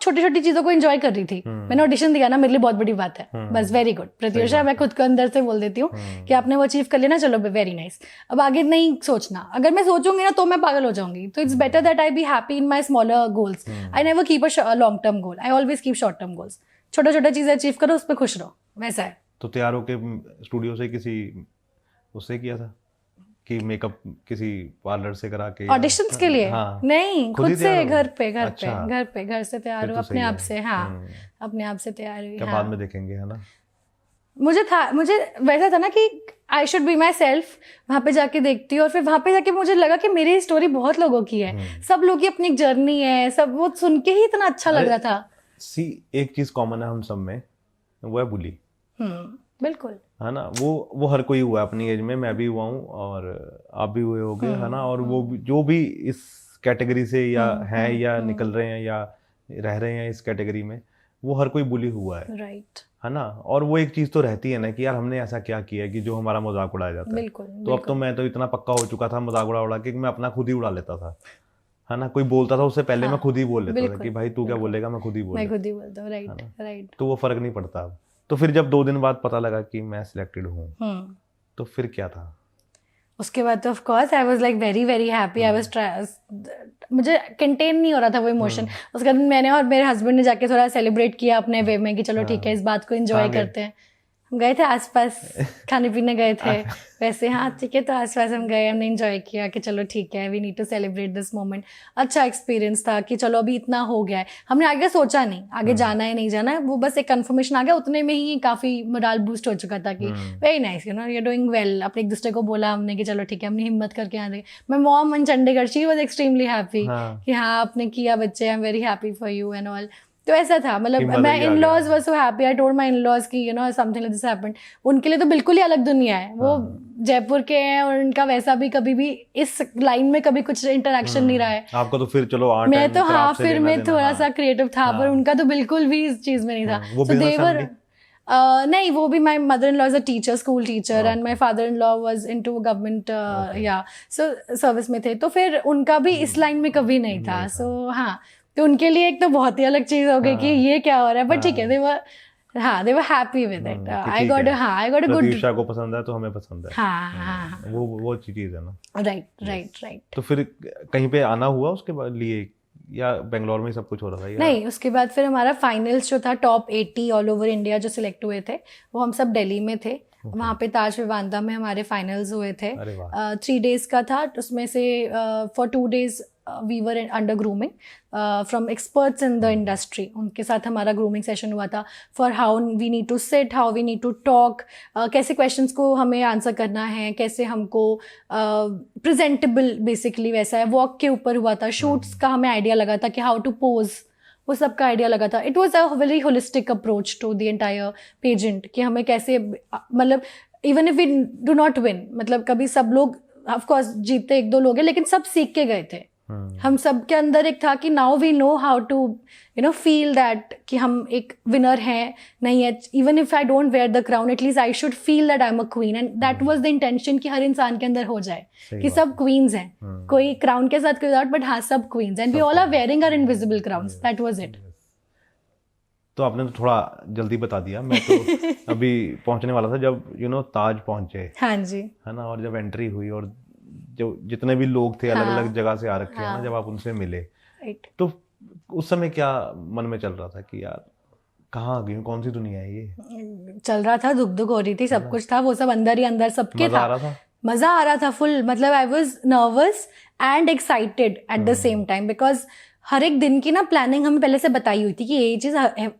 छोटी छोटी चीजों को एंजॉय कर रही थी। मैंने ऑडिशन दिया ना, मेरे लिए बहुत बड़ी बात है। बस वेरी गुड प्रत्युषा, मैं खुद को अंदर से बोल देती हूँ कि आपने वो अचीव कर लिया ना, चलो वेरी नाइस, अब आगे नहीं सोचना। अगर मैं सोचूंगी ना तो मैं पागल हो जाऊंगी। तो it's better that I be happy in my smaller goals. I never keep a long term goal, I always keep short term goals. छोटा छोटा चीजें अचीव करो, उस पर खुश रहो, वैसा है। तो तैयार होके स्टूडियो से किसी उससे किया था कि मेकअप किसी पार्लर से करा के ऑडिशंस के लिए? हाँ। नहीं, खुद से घर पे घर से तैयार तो हुआ अपने आप से। हाँ, अपने आप से तैयार हुई। बाद में देखेंगे, है ना। मुझे वैसा था ना कि I should be my self. वहाँ पे जाके देखती हूँ, और फिर वहाँ पे जाके मुझे लगा कि मेरी स्टोरी बहुत लोगों की है, सब लोग की अपनी एक जर्नी है, सब वो सुन के ही इतना अच्छा लग रहा था। एक चीज कॉमन है हम सब में, वो है बुली। बिल्कुल, है ना, वो हर कोई हुआ है अपनी एज में, मैं भी हुआ हूँ और आप भी हुए होगे, है ना। और वो जो भी इस कैटेगरी से या हैं या निकल रहे हैं या रह रहे हैं इस कैटेगरी में, वो हर कोई बुली हुआ है, राइट, है ना। और वो एक चीज तो रहती है ना कि यार हमने ऐसा क्या किया कि जो हमारा मजाक उड़ाया जाता है। बिल्कुल, तो अब तो मैं तो इतना पक्का हो चुका था मजाक उड़ा के, मैं अपना खुद ही उड़ा लेता था, है ना। कोई बोलता था उससे पहले मैं खुद ही बोल लेता था कि भाई तू क्या बोलेगा, मैं खुद ही बोलता हूँ। राइट। तो वो फर्क नहीं पड़ता अब। तो फिर जब 2 दिन बाद पता लगा कि मैं सिलेक्टेड हूँ, तो फिर क्या था? उसके बाद तो of course I was like very very happy. I was मुझे कंटेन नहीं हो रहा था वो इमोशन। उसके बाद मैंने और मेरे हस्बैंड ने जाके थोड़ा सेलिब्रेट किया अपने वे में कि चलो ठीक है, इस बात को एंजॉय करते हैं। हम गए थे आसपास, खाने पीने गए थे वैसे। हाँ ठीक है, तो आसपास हम गए, हमने एंजॉय किया कि चलो ठीक है, we need to celebrate this moment. अच्छा एक्सपीरियंस था कि चलो अभी इतना हो गया है, हमने आगे सोचा नहीं आगे जाना है नहीं जाना है, वो बस एक कंफर्मेशन आ गया, उतने में ही काफी मोरल बूस्ट हो चुका था कि very nice, you know you are doing well. अपने एक दूसरे को बोला हमने कि चलो ठीक है, हमने हिम्मत करके यहाँ देखे। मैं mom in Chandigarh, she was extremely happy कि हाँ आपने किया बच्चे, आई am very happy for you and all. तो ऐसा था, मतलब कि मैं मजा ही आ इन लॉज गया। Were so happy, I told my in-laws की you know something like this happened. उनके लिए तो बिल्कुल ही अलग दुनिया है, वो जयपुर के हैं और उनका वैसा भी कभी भी इस लाइन में कभी कुछ इंटरेक्शन नहीं रहा है। आपका तो फिर चलो आर्ट मैं एंड तो हाँ क्राफ्ट से फिर लेना मैं देना, थोड़ा हाँ। सा क्रिएटिव था, पर उनका तो बिल्कुल भी इस चीज में नहीं था। वो So business they were, family? नहीं, वो भी my mother in law is a teacher, school teacher, and my father in law was into government, या सो सर्विस में थे, तो फिर उनका भी इस लाइन में कभी नहीं था। सो हाँ, तो उनके लिए एक तो बहुत ही अलग चीज हो गई कि ये क्या हो रहा है, बट ठीक है, they were happy with it. I got a good, Pratyusha को पसंद है तो हमें पसंद है। हाँ, वो अच्छी चीज है ना। राइट। तो फिर कहीं पे आना हुआ उसके बाद लिए, या बेंगलोर में ही सब कुछ हो रहा था या? नहीं, उसके बाद फिर हमारा फाइनल्स जो था टॉप 80 ऑल ओवर इंडिया जो सिलेक्ट हुए थे, वो हम सब दिल्ली में थे। वहाँ पे ताज विवांता में हमारे फाइनल्स हुए थे। 3 days का था, उसमें से for 2 days we were under grooming from experts in the industry. उनके साथ हमारा ग्रूमिंग सेशन हुआ था for how we need to sit, how we need to talk, कैसे क्वेश्चंस को हमें आंसर करना है, कैसे हमको प्रेजेंटेबल बेसिकली वैसा है। वॉक के ऊपर हुआ था, शूट्स का हमें आइडिया लगा था कि हाउ टू पोज, वो सब का आइडिया लगा था। It was a very holistic approach to the entire pageant कि हमें कैसे, मतलब even if we do not win, मतलब कभी सब लोग ऑफकोर्स जीतते 1-2 लोग हैं, लेकिन सब सीख के गए थे। हम सब के अंदर एक था कि now we know how to you know feel that कि हम एक विनर हैं, नहीं है, even if I don't wear the crown at least I should feel that I am a queen, and that was the intention कि हर इंसान के अंदर हो जाए कि सब क्वींस हैं, कोई क्राउन के साथ कोई विदाउट, बट हाँ सब queens, and we all are wearing our invisible crowns, that was it. तो आपने तो थोड़ा जल्दी बता दिया, मैं तो अभी पहुंचने वाला था जब ताज पहुंचे। हाँ जी, है ना, और जब एंट्री हुई और जो जितने भी लोग थे अलग अलग जगह से आ रखे हैं ना, जब आप उनसे मिले, तो उस समय क्या मन में चल रहा था कि यार कहाँ आ गई हूँ, कौन सी दुनिया है ये? चल रहा था, धुक धुक हो रही थी, सब कुछ था, वो सब अंदर ही अंदर सबके मजा था। आ रहा था, मजा आ रहा था फुल, मतलब I was nervous and excited at the same time, because हर एक दिन की ना प्लानिंग हमें पहले से बताई हुई थी कि ये चीज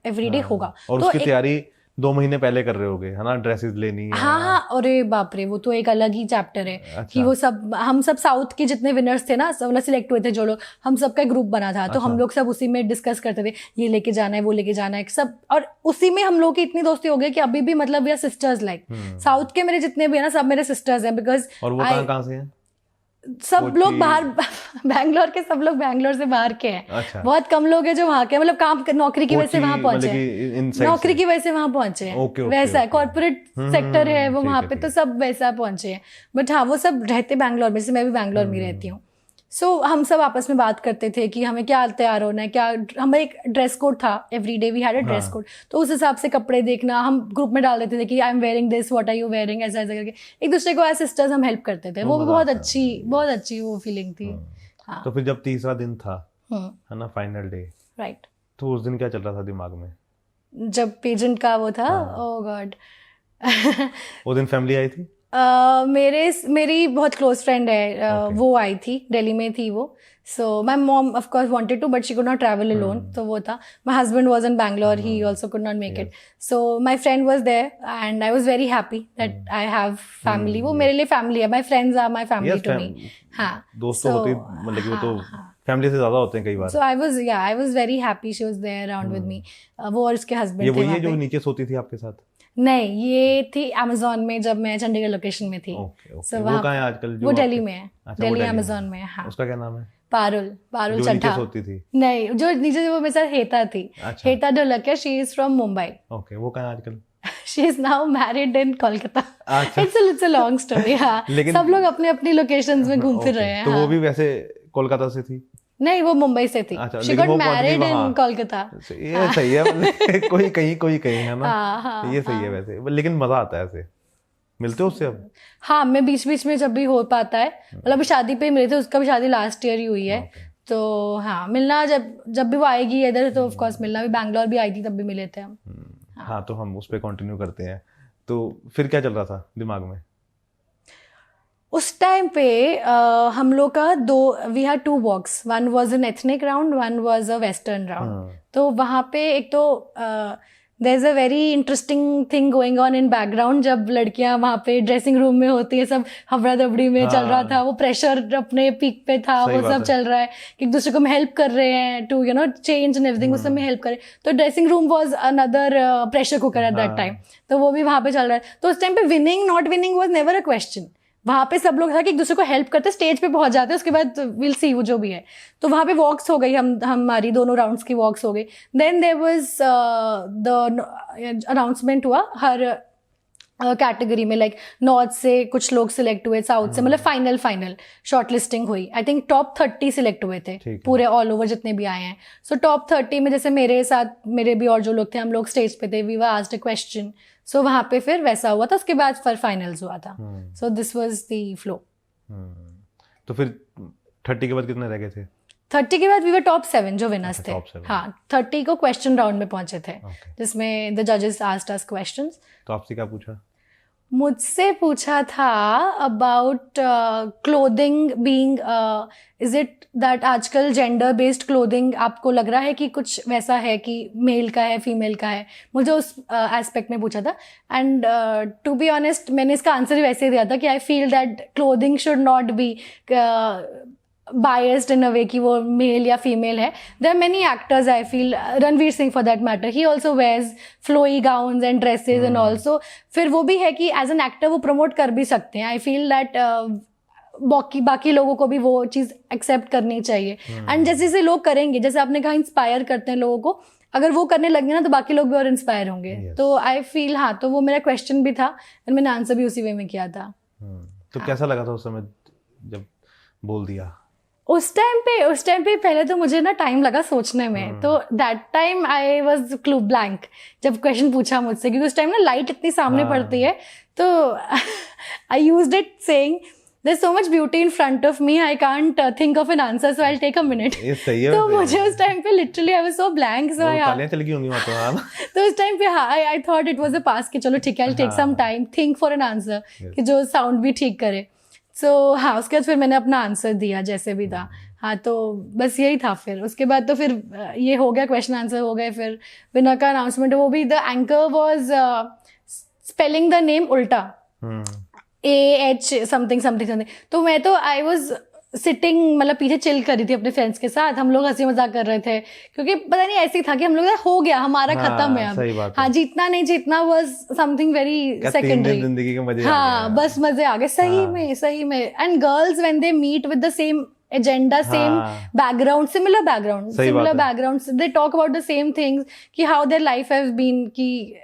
एवरीडे होगा। और तो उसकी तैयारी 2 महीने पहले कर रहे होगे, है ना, ड्रेसेस लेनी है। हाँ, अरे बाप रे, वो तो एक अलग ही चैप्टर है कि वो सब, हम सब साउथ के जितने विनर्स थे ना, सब सिलेक्ट हुए थे जो लोग, हम सबका ग्रुप बना था, तो हम लोग सब उसी में डिस्कस करते थे, ये लेके जाना है, वो लेके जाना है सब, और उसी में हम लोग की इतनी दोस्ती हो गई कि अभी भी मतलब we are sisters, like south के मेरे जितने भी है ना, सब मेरे सिस्टर्स हैं। बिकॉज और वो कहाँ से हैं? सब लोग बाहर, बैंगलोर के सब लोग बैंगलोर से बाहर के हैं। अच्छा। बहुत कम लोग हैं जो वहाँ के, मतलब काम नौकरी की वजह से वहाँ पहुंचे हैं, नौकरी की वजह से वहाँ पहुंचे हैं, वैसा कॉर्पोरेट सेक्टर है वो वहाँ पे, तो सब वैसा पहुंचे हैं। बट हाँ, वो सब रहते बैंगलोर में, से मैं भी बैंगलोर में रहती हूँ। सो हम सब आपस में बात करते थे कि हमें क्या तैयार होना है, क्या हमें एक ड्रेस कोड था, every day we had a dress code, तो उस हिसाब से कपड़े देखना, हम ग्रुप में डाल देते थे कि I am wearing this, what are you wearing, ऐसा ऐसा करके एक दूसरे को एज सिस्टर्स हम हेल्प करते थे। वो भी बहुत अच्छी वो फीलिंग थी। हाँ। तो फिर जब तीसरा दिन था, है ना, फाइनल डे, राइट, तो उस दिन क्या चल रहा था दिमाग में जब पेजेंट का वो था? ओह गॉड, वो दिन फैमिली आई थी? मेरी बहुत क्लोज फ्रेंड है, वो आई थी, दिल्ली में थी वो। So my mom of course wanted to, but she could not travel alone, तो वो था। My husband was in Bangalore, he also could not make it, so my friend was there and I was very happy that I have family. वो मेरे लिए family है, my friends are my family to me. हाँ, दोस्त तो होते, मतलब कि वो तो फैमिली से ज्यादा होते हैं कई बार। So I was very happy, she was there around with me. वो और उसके हस्बैंड थे। ये वही है जो नीचे सोती थी आपके साथ? नहीं, ये थी अमेज़न में, जब मैं चंडीगढ़ लोकेशन में थी। So, वो कहाँ है आजकल? वो दिल्ली में है। अच्छा, दिल्ली अमेज़न में है। हाँ। उसका क्या नाम है? पारुल चड्ढा। सोती थी? नहीं, जो नीचे वो मेरे साथ हेता थी। अच्छा। हेता Dholakia, she is from Mumbai. Okay, वो कहाँ है आजकल? She is now married in Kolkata. It's a long story. हाँ, सब लोग अपने अपनी लोकेशंस में घूम फिर रहे हैं। तो वो भी वैसे कोलकाता से थी? नहीं, वो मुंबई से थी। She got married in Kolkata. ये सही है, मतलब कोई कहीं है ना। ये सही है वैसे, लेकिन मजा आता है ऐसे। मिलते हो उससे अब? हाँ, मैं बीच बीच में जब भी हो पाता है, मतलब शादी पे मिले थे, उसका भी शादी लास्ट ईयर ही हुई है। तो हाँ, मिलना जब भी वो आएगी इधर तो ऑफ कोर्स मिलना भी। बैंगलोर भी आई थी तब भी मिले थे हम। हाँ, तो हम उस पर कंटिन्यू करते हैं। तो फिर क्या चल रहा था दिमाग में उस टाइम पे? हम लोग का we had 2 walks, one was an ethnic round, one was a western round. तो वहाँ पे एक तो there is a very interesting thing going on in background जब लड़कियां वहाँ पे ड्रेसिंग रूम में होती है, सब हबड़ा दबड़ी में चल रहा था, वो प्रेशर अपने पीक पे था, वो सब चल रहा है कि एक दूसरे को हम हेल्प कर रहे हैं to you know change and everything, उस समय हेल्प करें। तो dressing room was another pressure cooker at that time, तो वो भी वहाँ पे चल रहा है। तो उस टाइम पे winning not winning was never a question. वहाँ पे सब लोग था कि एक दूसरे को हेल्प करते, स्टेज पे पहुंच जाते, उसके बाद विल सी वो जो भी है। तो वहाँ पे वॉक्स हो गई, हमारी दोनों राउंड्स की वॉक्स हो गई। Then there was the announcement हुआ हर कैटेगरी में, लाइक नॉर्थ से कुछ लोग सिलेक्ट हुए, साउथ से, मतलब फाइनल शॉर्ट लिस्टिंग हुई। आई थिंक टॉप 30 सिलेक्ट हुए थे पूरे ऑल ओवर जितने भी आए हैं। सो टॉप 30 में जैसे मेरे साथ मेरे भी और जो लोग थे, हम लोग स्टेज पे थे, we were asked a question. So वहाँ पे फिर वैसा हुआ था, उसके बाद फिर फाइनल्स हुआ था। So this was the flow. तो फिर 30 के बाद कितने रह गए थे? 30 के बाद वी वर टॉप 7 जो विनर्स थे। top 7. हाँ, 30 को क्वेश्चन राउंड में पहुंचे थे, जिसमें द जजेस आस्क्ड अस क्वेश्चंस। तो आपसे क्या पूछा? मुझसे पूछा था about clothing being, is it that आजकल जेंडर बेस्ड क्लोथिंग आपको लग रहा है कि कुछ वैसा है कि मेल का है फीमेल का है, मुझे उस एस्पेक्ट में पूछा था। एंड टू बी ऑनेस्ट मैंने इसका आंसर ही वैसे ही दिया था कि I feel that clothing should not be biased in a way कि वो मेल या फीमेल है। There are many actors I feel, Ranveer Singh for that matter, he also wears flowy gowns and dresses and also फिर वो भी है कि as an actor वो promote कर भी सकते हैं। I feel that बाकी लोगों को भी वो चीज़ एक्सेप्ट करनी चाहिए। एंड जैसे जैसे लोग करेंगे, जैसे आपने कहा इंस्पायर करते हैं लोगों को, अगर वो करने लगे ना तो बाकी लोग भी और इंस्पायर होंगे। तो आई फील हाँ, तो वो मेरा क्वेश्चन भी था और मैंने आंसर भी उसी वे में किया था। तो कैसा लगा था उस समय जब बोल दिया? उस टाइम पे पहले तो मुझे ना टाइम लगा सोचने में। तो that time I was blank जब क्वेश्चन पूछा मुझसे, क्योंकि उस टाइम ना लाइट इतनी सामने पड़ती है। तो I used it saying there's so much beauty in front of me, I can't think of an answer, so I'll take a minute. ये सही है। तो मुझे उस टाइम पे literally I was so blank, so तालियां चल गई होंगी वहाँ तो। हाँ तो उस टाइम पे हाँ I thought it was a pass कि चलो ठीक है, I'll take some time, think for an answer कि जो साउंड भी ठीक करे। So हाँ, उसके बाद फिर मैंने अपना आंसर दिया जैसे भी था। हाँ, तो बस यही था। फिर उसके बाद तो फिर ये हो गया, क्वेश्चन आंसर हो गए। फिर विनर का अनाउंसमेंट, वो भी the anchor was spelling the name उल्टा, AH समथिंग। तो मैं तो आई वॉज सिटिंग, मतलब पीछे चिल कर रही थी अपने फ्रेंड्स के साथ, हम लोग हंसी मजाक कर रहे थे, क्योंकि पता नहीं ऐसे ही था कि हम लोग हो गया हमारा, खत्म है अब। हाँ, जीतना नहीं जीतना वाज समथिंग वेरी सेकेंडरी, जिंदगी के मजे। हाँ, बस मजे आ गए सही में। And girls when they meet with the same agenda, same background, similar background, they talk about the same things कि how their life has been, कि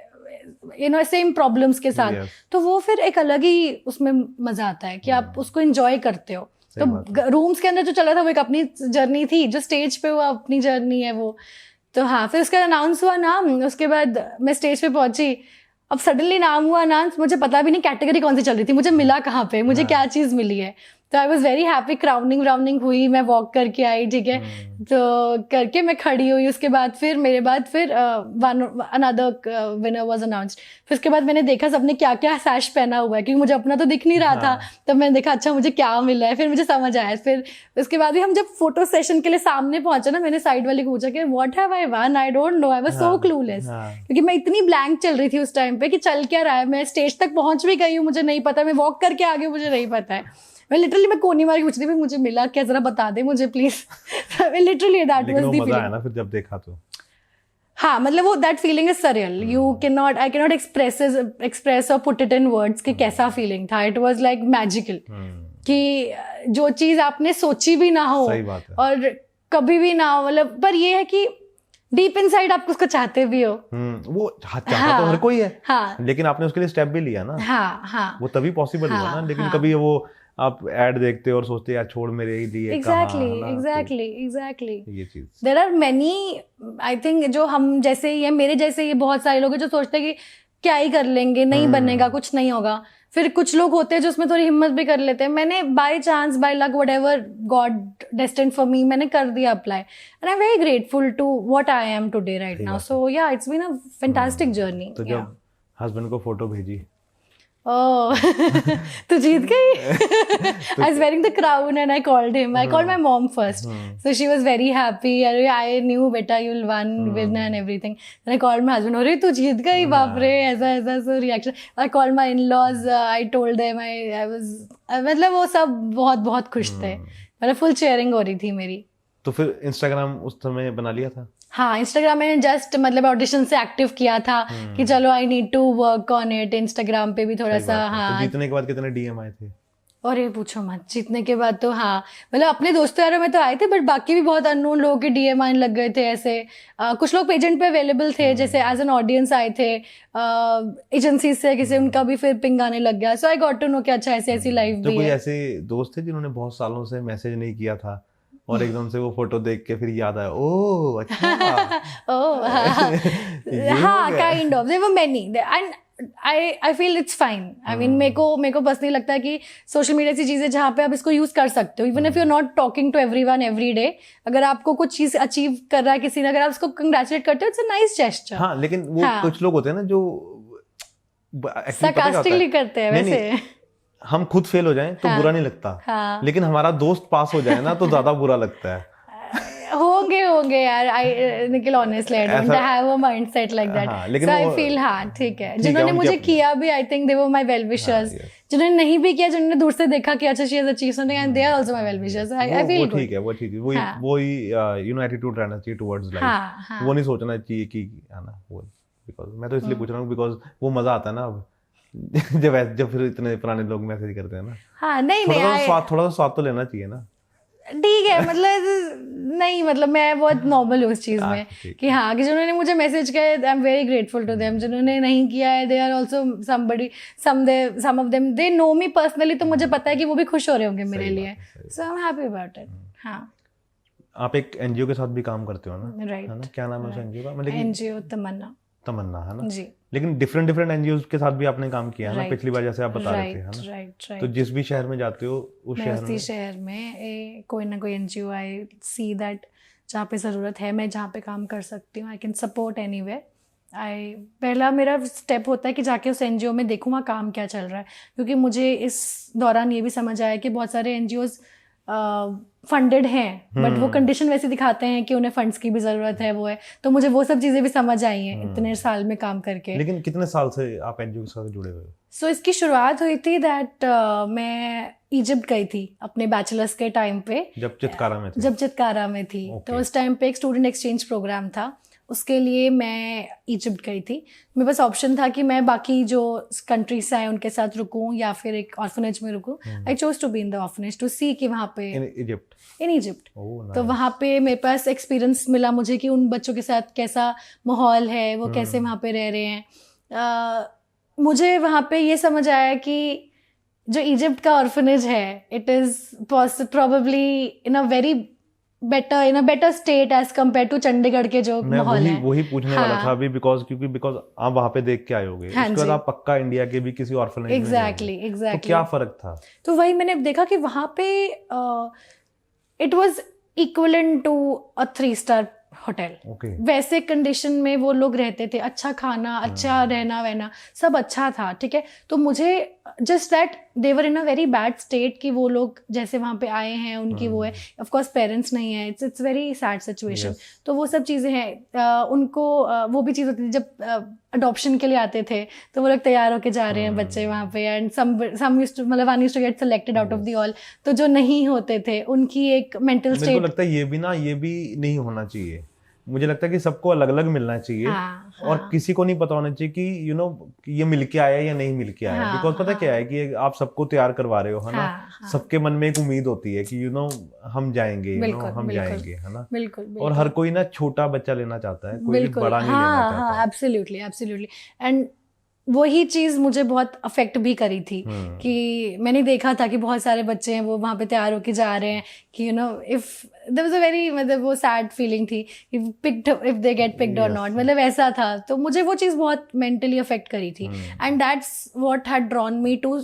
यू नो सेम प्रॉब्लम्स के साथ। तो वो फिर एक अलग ही उसमें मजा आता है कि आप उसको एंजॉय करते हो। तो रूम्स के अंदर जो चला था वो एक अपनी जर्नी थी, जो स्टेज पे वो अपनी जर्नी है वो। तो हाँ, फिर उसका अनाउंस हुआ नाम, उसके बाद मैं स्टेज पे पहुंची। अब सडनली नाम हुआ अनाउंस, मुझे पता भी नहीं कैटेगरी कौन सी चल रही थी, मुझे मिला कहाँ पे, मुझे क्या चीज़ मिली है। तो I was very happy. Crowning हुई, मैं वॉक करके आई, ठीक है, तो करके मैं खड़ी हुई। उसके बाद फिर मेरे बाद फिर अनदर विनर वाज अनाउंस्ड। फिर उसके बाद मैंने देखा सबने क्या क्या सैश पहना हुआ है, क्योंकि मुझे अपना तो दिख नहीं रहा था। तब मैंने देखा अच्छा मुझे क्या मिला है, फिर मुझे समझ आया। फिर उसके बाद भी हम जब फोटो सेशन के लिए सामने पहुंचे ना, मैंने साइड वाले को पूछा कि what have I one, I don't know, I was so clueless, क्योंकि मैं इतनी ब्लैंक चल रही थी उस टाइम पे कि चल क्या रहा है। मैं स्टेज तक पहुंच भी गई हूँ, मुझे नहीं पता, मैं वॉक करके आ गई, मुझे नहीं पता है। मैं लिटरली मैं कोनी मार के पूछ रही थी मुझे मिला क्या, जरा बता दे मुझे please. Literally that was the feeling. मजा आया ना फिर जब देखा तो। हाँ, मतलब वो that feeling is surreal, I can not express और पुट इट इन वर्ड्स कि कैसा फीलिंग था। इट वाज लाइक मैजिकल, कि जो चीज आपने सोची भी ना हो और कभी भी ना हो, मतलब पर ये है कि डीप इनसाइड आप उसको चाहते भी हो। वो चाहता तो हर कोई है, लेकिन आपने उसके लिए स्टेप भी लिया ना। हाँ, वो तभी पॉसिबल हुआ ना। लेकिन कभी वो आप ऐड देखते हो और सोचते यार छोड़ मेरे लिए। एग्जैक्टली ये चीज। There are many, I think, जो हम जैसे ही है, मेरे जैसे ही बहुत सारे लोग हैं जो सोचते हैं कि क्या ही कर लेंगे, नहीं बनेगा, कुछ नहीं होगा। फिर कुछ लोग होते हैं जो उसमें थोड़ी हिम्मत भी कर लेते हैं। मैंने by chance, by luck, whatever God destined for me, मैंने कर दिया apply, and I am very grateful to what I am today right now. So yeah, it's been a fantastic journey. तो जब हस्बैंड को फोटो भेजी Oh, तू जीत गई? I was wearing the crown and I called him. I called my mom first. So she was very happy. I knew beta you'll win and everything. Then I called my husband. अरे तू जीत गई, बाप रे, ऐसा so reaction. I called my in-laws. I told them I was मतलब वो सब बहुत बहुत खुश थे. मतलब फुल शेयरिंग हो रही थी मेरी. तो फिर इंस्टाग्राम उस समय बना लिया था? हाँ, इंस्टाग्राम मैंने जस्ट मतलब ऑडिशन से एक्टिव किया था कि चलो I need to work on it. Instagram पे भी थोड़ा सा. हाँ. तो जीतने के बाद कितने डीएम आए थे? और ये पूछो मत, जीतने के बाद तो हाँ मतलब अपने दोस्तों यारों में तो आए थे, बट बाकी भी बहुत अननोन लोगों के डीएम आने लग गए थे ऐसे. कुछ लोग पेजेंट पे अवेलेबल थे, जैसे एज एन ऑडियंस आए थे एजेंसी से, किसी उनका भी फिर पिंग आने लग गया. सो आई गॉट टू नो कि अच्छा ऐसी ऐसी लाइफ भी है. कोई ऐसे दोस्त थे जिन्होंने बहुत सालों से मैसेज नहीं किया था और एकदम से वो फोटो देख के फिर याद आया, ओह अच्छा. ओह हाँ, kind of, there were many and I feel it's fine. I mean मेरे को पर्सनली लगता है कि सोशल मीडिया ऐसी चीज़ है जहाँ पे आप इसको यूज़ कर सकते हो. Even if you are not talking to everyone every day, अगर आपको कुछ चीज़ अचीव कर रहा है किसी ने, अगर आप उसको कंग्रेचुलेट करते हो, इट्स अ नाइस जेस्चर. हाँ, लेकिन वो कुछ लोग होते हैं ना जो sarcastically करते हैं. वैसे हम खुद फेल हो जाएं तो बुरा नहीं लगता, लेकिन हमारा दोस्त पास हो जाए ना तो ज्यादा बुरा लगता है. होंगे यार. Nikhil honestly I don't have a mindset like that. So I feel हाँ ठीक है. जिन्होंने मुझे किया भी, I think they were my well wishers. जिन्होंने नहीं भी किया, जिन्होंने दूर से देखा कि अच्छा she has achieved something and they are also my well wishers. I feel good. वो ठीक है. वो एटीट्यूड रहना चाहिए towards life. वो नहीं सोचना चाहिए कि है ना वो. बिकॉज मैं तो इसलिए पूछ रहा हूँ बिकॉज वो मजा आता है ना अब जब फिर इतने पुराने लोग मैसेज करते हैं ना. हाँ नहीं थोड़ा सा स्वाद तो लेना चाहिए ना. ठीक है मतलब नहीं, मतलब मैं बहुत नॉर्मल हूँ उस चीज़ में कि हाँ कि जिन्होंने मुझे मैसेज किया है I am very grateful to them. जिन्होंने नहीं किया है they are also somebody, some of them they know me personally, तो मुझे पता है कि वो भी खुश हो रहे होंगे मेरे लिए. So I am happy about it. हाँ. आप एक एनजीओ के साथ भी काम करते हो ना? राइट. है ना, क्या नाम है उस एनजीओ का? मतलब एनजीओ तमन्ना है ना जी. लेकिन डिफरेंट एनजीओ के साथ भी आपने काम किया है ना पिछली बार जैसे आप बता रहे थे, है ना? राइट. तो जिस भी शहर में जाते हो उस शहर में कोई ना कोई एनजीओ आई सी दैट जहाँ पे ज़रूरत है, मैं जहाँ पे काम कर सकती हूँ, आई कैन सपोर्ट एनीवेयर. पहला मेरा स्टेप होता है कि जाके उस एनजीओ में देखूँ वहाँ काम क्या चल रहा है, क्योंकि मुझे इस दौरान ये भी समझ आया कि बहुत सारे एनजीओज फंडेड हैं बट वो कंडीशन वैसे दिखाते हैं कि उन्हें फंड्स की भी ज़रूरत है, वो है. तो मुझे वो सब चीज़ें भी समझ आई हैं इतने साल में काम करके. लेकिन कितने साल से आप एनजीओ के साथ जुड़े हुए हो? सो इसकी शुरुआत हुई थी दैट मैं इजिप्ट गई थी अपने बैचलर्स के टाइम पे, जब चितकारा में थी. तो उस टाइम पे एक स्टूडेंट एक्सचेंज प्रोग्राम था, उसके लिए मैं इजिप्ट गई थी. मेरे पास ऑप्शन था कि मैं बाकी जो कंट्रीज से आए उनके साथ रुकूं या फिर एक ऑर्फनेज में रुकूं. I chose to be in the orphanage to see कि वहाँ पे इन इजिप्ट तो वहाँ पे मेरे पास एक्सपीरियंस मिला मुझे कि उन बच्चों के साथ कैसा माहौल है, वो कैसे वहाँ पे रह रहे हैं. मुझे वहाँ पे ये समझ आया कि जो इजिप्ट का ऑर्फनेज है it is probably in a better state as compare to Chandigarh के जो माहौल है. वही पूछने वाला था अभी बिकॉज आप वहाँ पे देख के आए होगे. उसके बाद आप पक्का इंडिया के भी किसी ऑर्फनेज में एग्जैक्टली तो क्या फर्क था? तो वही मैंने देखा कि वहाँ पे it was equivalent to a 3-स्टार होटल. वैसे कंडीशन में वो लोग रहते थे, अच्छा खाना, अच्छा रहना वहना सब अच्छा था, ठीक है. तो मुझे just that they were in a very bad state कि वो लोग जैसे वहाँ पे आए हैं उनकी वो है, ऑफ कोर्स पेरेंट्स नहीं है, इट्स वेरी सैड सिचुएशन. तो वो सब चीज़ें हैं. उनको वो भी चीज़ होती थी जब अडॉप्शन के लिए आते थे तो वो लोग तैयार होके जा रहे हैं बच्चे वहाँ पे, एंड सम यूज्ड टू मतलब one used to get selected out of the all. तो जो नहीं होते थे उनकी एक मेंटल स्टेट, मेरे को लगता है ये भी नहीं होना चाहिए. मुझे लगता है कि सबको अलग अलग मिलना चाहिए. और किसी को नहीं पता होना चाहिए कि ये मिलके आया या नहीं मिलके आया. बिकॉज पता क्या है कि आप सबको तैयार करवा रहे हो, है ना. सबके मन में एक उम्मीद होती है कि हम जाएंगे, हम जाएंगे, है ना. बिल्कुल. और हर कोई ना छोटा बच्चा लेना चाहता है, कोई बड़ा नहीं लेना चाहता. एब्सोल्युटली. एंड वही चीज़ मुझे बहुत अफेक्ट भी करी थी कि मैंने देखा था कि बहुत सारे बच्चे हैं वो वहाँ पे तैयार होके जा रहे हैं कि if there was a very मतलब वो सैड फीलिंग थी if they get picked or not, मतलब ऐसा था. तो मुझे वो चीज़ बहुत मेंटली अफेक्ट करी थी. And that's what had drawn me to